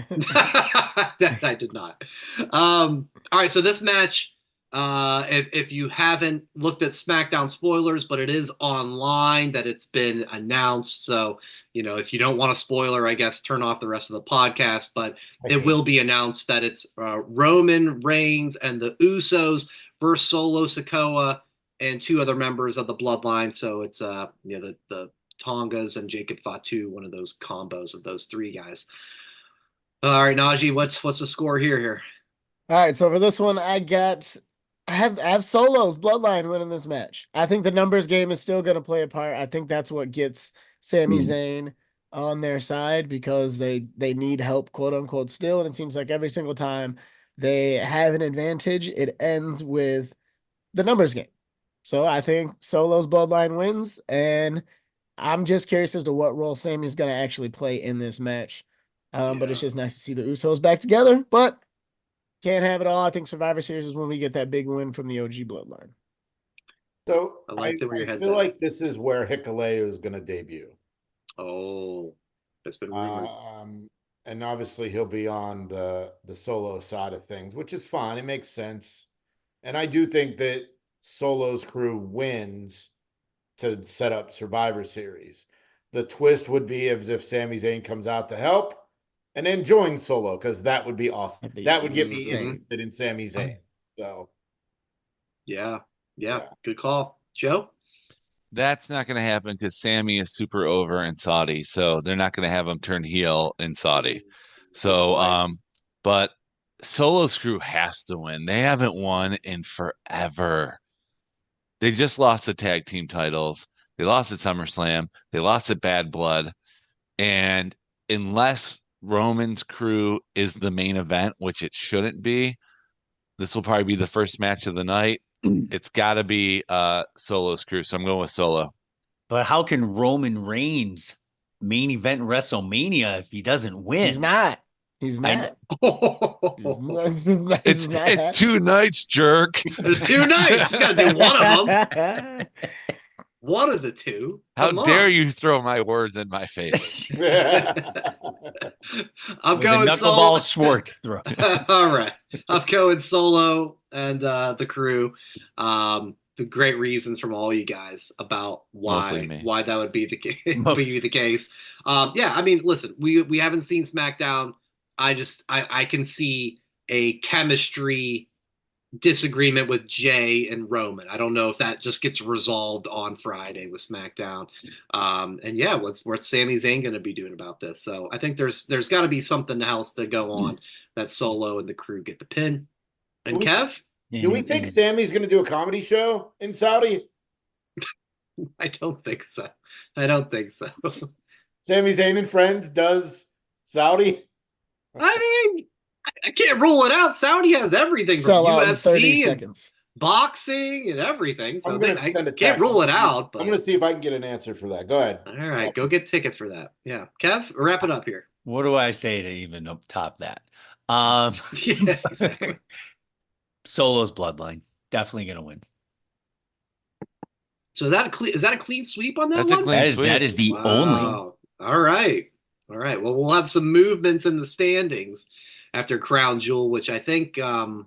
That I did not. All right, so this match, if you haven't looked at SmackDown spoilers, but it is online that it's been announced. So, if you don't want a spoiler, I guess turn off the rest of the podcast. But it will be announced that it's Roman Reigns and the Usos versus Solo Sikoa and two other members of the Bloodline. So it's the Tongas and Jacob Fatu, one of those combos of those three guys. All right, Najee, what's the score here? All right, so for this one, I have Solo's Bloodline winning this match. I think the numbers game is still going to play a part. I think that's what gets Sami Zayn on their side, because they need help, quote unquote, still. And it seems like every single time they have an advantage, it ends with the numbers game. So I think Solo's Bloodline wins, and I'm just curious as to what role Sami's going to actually play in this match. But it's just nice to see the Usos back together, but can't have it all. I think Survivor Series is when we get that big win from the OG Bloodline. So I feel like this is where Hikuleo is going to debut. Oh, that's been rumored. And obviously he'll be on the Solo side of things, which is fine. It makes sense. And I do think that Solo's crew wins to set up Survivor Series. The twist would be if Sami Zayn comes out to help and then join Solo, because that would be awesome. That would get me interested in Sami Zayn. So, yeah, good call, Joe. That's not going to happen because Sammy is super over in Saudi, so they're not going to have him turn heel in Saudi. So, but Solo's crew has to win. They haven't won in forever. They just lost the tag team titles. They lost at SummerSlam. They lost at Bad Blood. And unless Roman's crew is the main event, which it shouldn't be, this will probably be the first match of the night. It's got to be Solo's crew. So I'm going with Solo. But how can Roman Reigns main event WrestleMania if he doesn't win? He's not. He's not. It's 2 nights, jerk. There's 2 nights. You got to do one of them. One of the two. How dare you throw my words in my face? I'm going knuckleball Schwartz throw. All right. I'm going Solo and the crew. The great reasons from all you guys about why that would be the case. Yeah, I mean, listen, we haven't seen SmackDown. I can see a chemistry disagreement with Jay and Roman. I don't know if that just gets resolved on Friday with SmackDown. And yeah, what's Sami Zayn going to be doing about this? So I think there's got to be something else to go on that Solo and the crew get the pin. And Kev? Do we think Sammy's going to do a comedy show in Saudi? I don't think so. I don't think so. Sami Zayn and friend does Saudi. I mean, I can't rule it out. Saudi has everything from Sell out in 30 UFC and seconds. boxing and everything. So I'm gonna I send a can't text. rule it out. But I'm gonna see if I can get an answer for that. Go ahead. all right, go get tickets for that. Yeah, Kev, wrap it up here. What do I say to even top that? Yeah, exactly. Solo's bloodline. Definitely gonna win. So is that a clean sweep on that That's a one? clean sweep. That is the only. Wow. All right. Well, we'll have some movements in the standings after Crown Jewel, which I think 1:00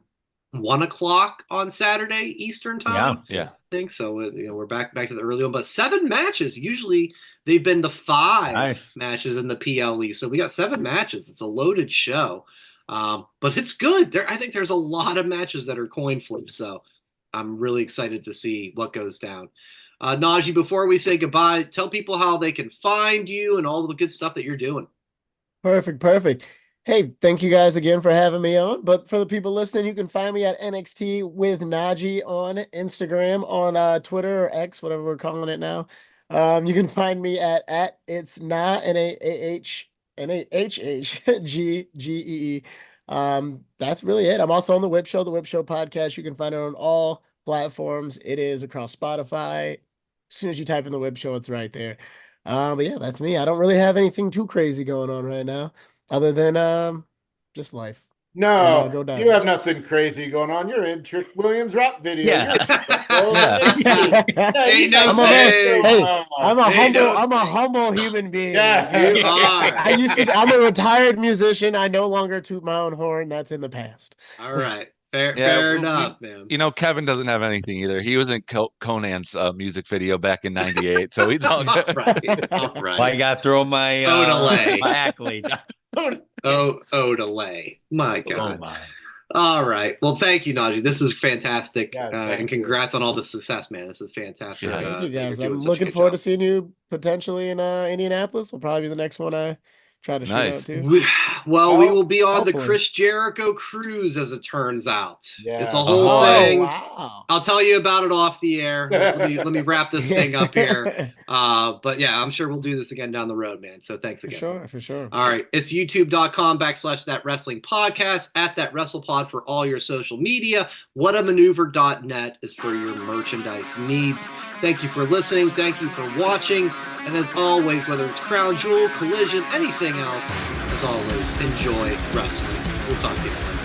on Saturday Eastern time. Yeah. I think so. We're back to the early one, but 7 matches. Usually they've been the 5 Nice. matches in the PLE. So we got 7 matches. It's a loaded show, but it's good. I think there's a lot of matches that are coin flips. So I'm really excited to see what goes down. Najee, before we say goodbye, tell people how they can find you and all the good stuff that you're doing. Perfect. Hey, thank you guys again for having me on. But for the people listening, you can find me at NXT with Najee on Instagram, on Twitter or X, whatever we're calling it now. You can find me at it's not NAHHGGEE. That's really it. I'm also on the Whip Show podcast. You can find it on all platforms. It is across Spotify. As soon as you type in the Whip Show, it's right there. But yeah, that's me. I don't really have anything too crazy going on right now, other than just life. No, go Dodgers. you have nothing crazy going on. You're in Trick Williams' rap video. Ain't no I'm a thing. I'm a humble human being. Yeah. You are. I'm a retired musician. I no longer toot my own horn. That's in the past. All right. Fair Yeah, enough, man. Kevin doesn't have anything either. He was in Conan's music video back in '98, so he's all good. All Well, I right. got to throw my Odelay. my accolades. Odelay. My God. Oh my. All right. Well, thank you, Najee. This is fantastic. Yeah, thank And congrats on all the success, man. This is fantastic. Yeah. Thank you guys. you're doing I'm such a looking good forward job. to seeing you potentially in Indianapolis. Will probably be the next one I try to shoot Nice. out to. We will be on the Hopefully. Chris Jericho cruise, as it turns out. Yeah. It's a whole Oh, thing. Wow. I'll tell you about it off the air. Let me wrap this thing up here. But yeah, I'm sure we'll do this again down the road, man. So thanks again. For sure. All right. It's youtube.com/That Wrestling Podcast, at That WrestlePod for all your social media. Whatamaneuver.net is for your merchandise needs. Thank you for listening. Thank you for watching. And as always, whether it's Crown Jewel, Collision, anything else, as always, enjoy wrestling. We'll talk to you next time.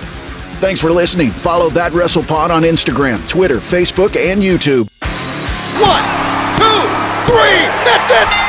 Thanks for listening. Follow That WrestlePod on Instagram, Twitter, Facebook, and YouTube. 1, 2, 3, that's it!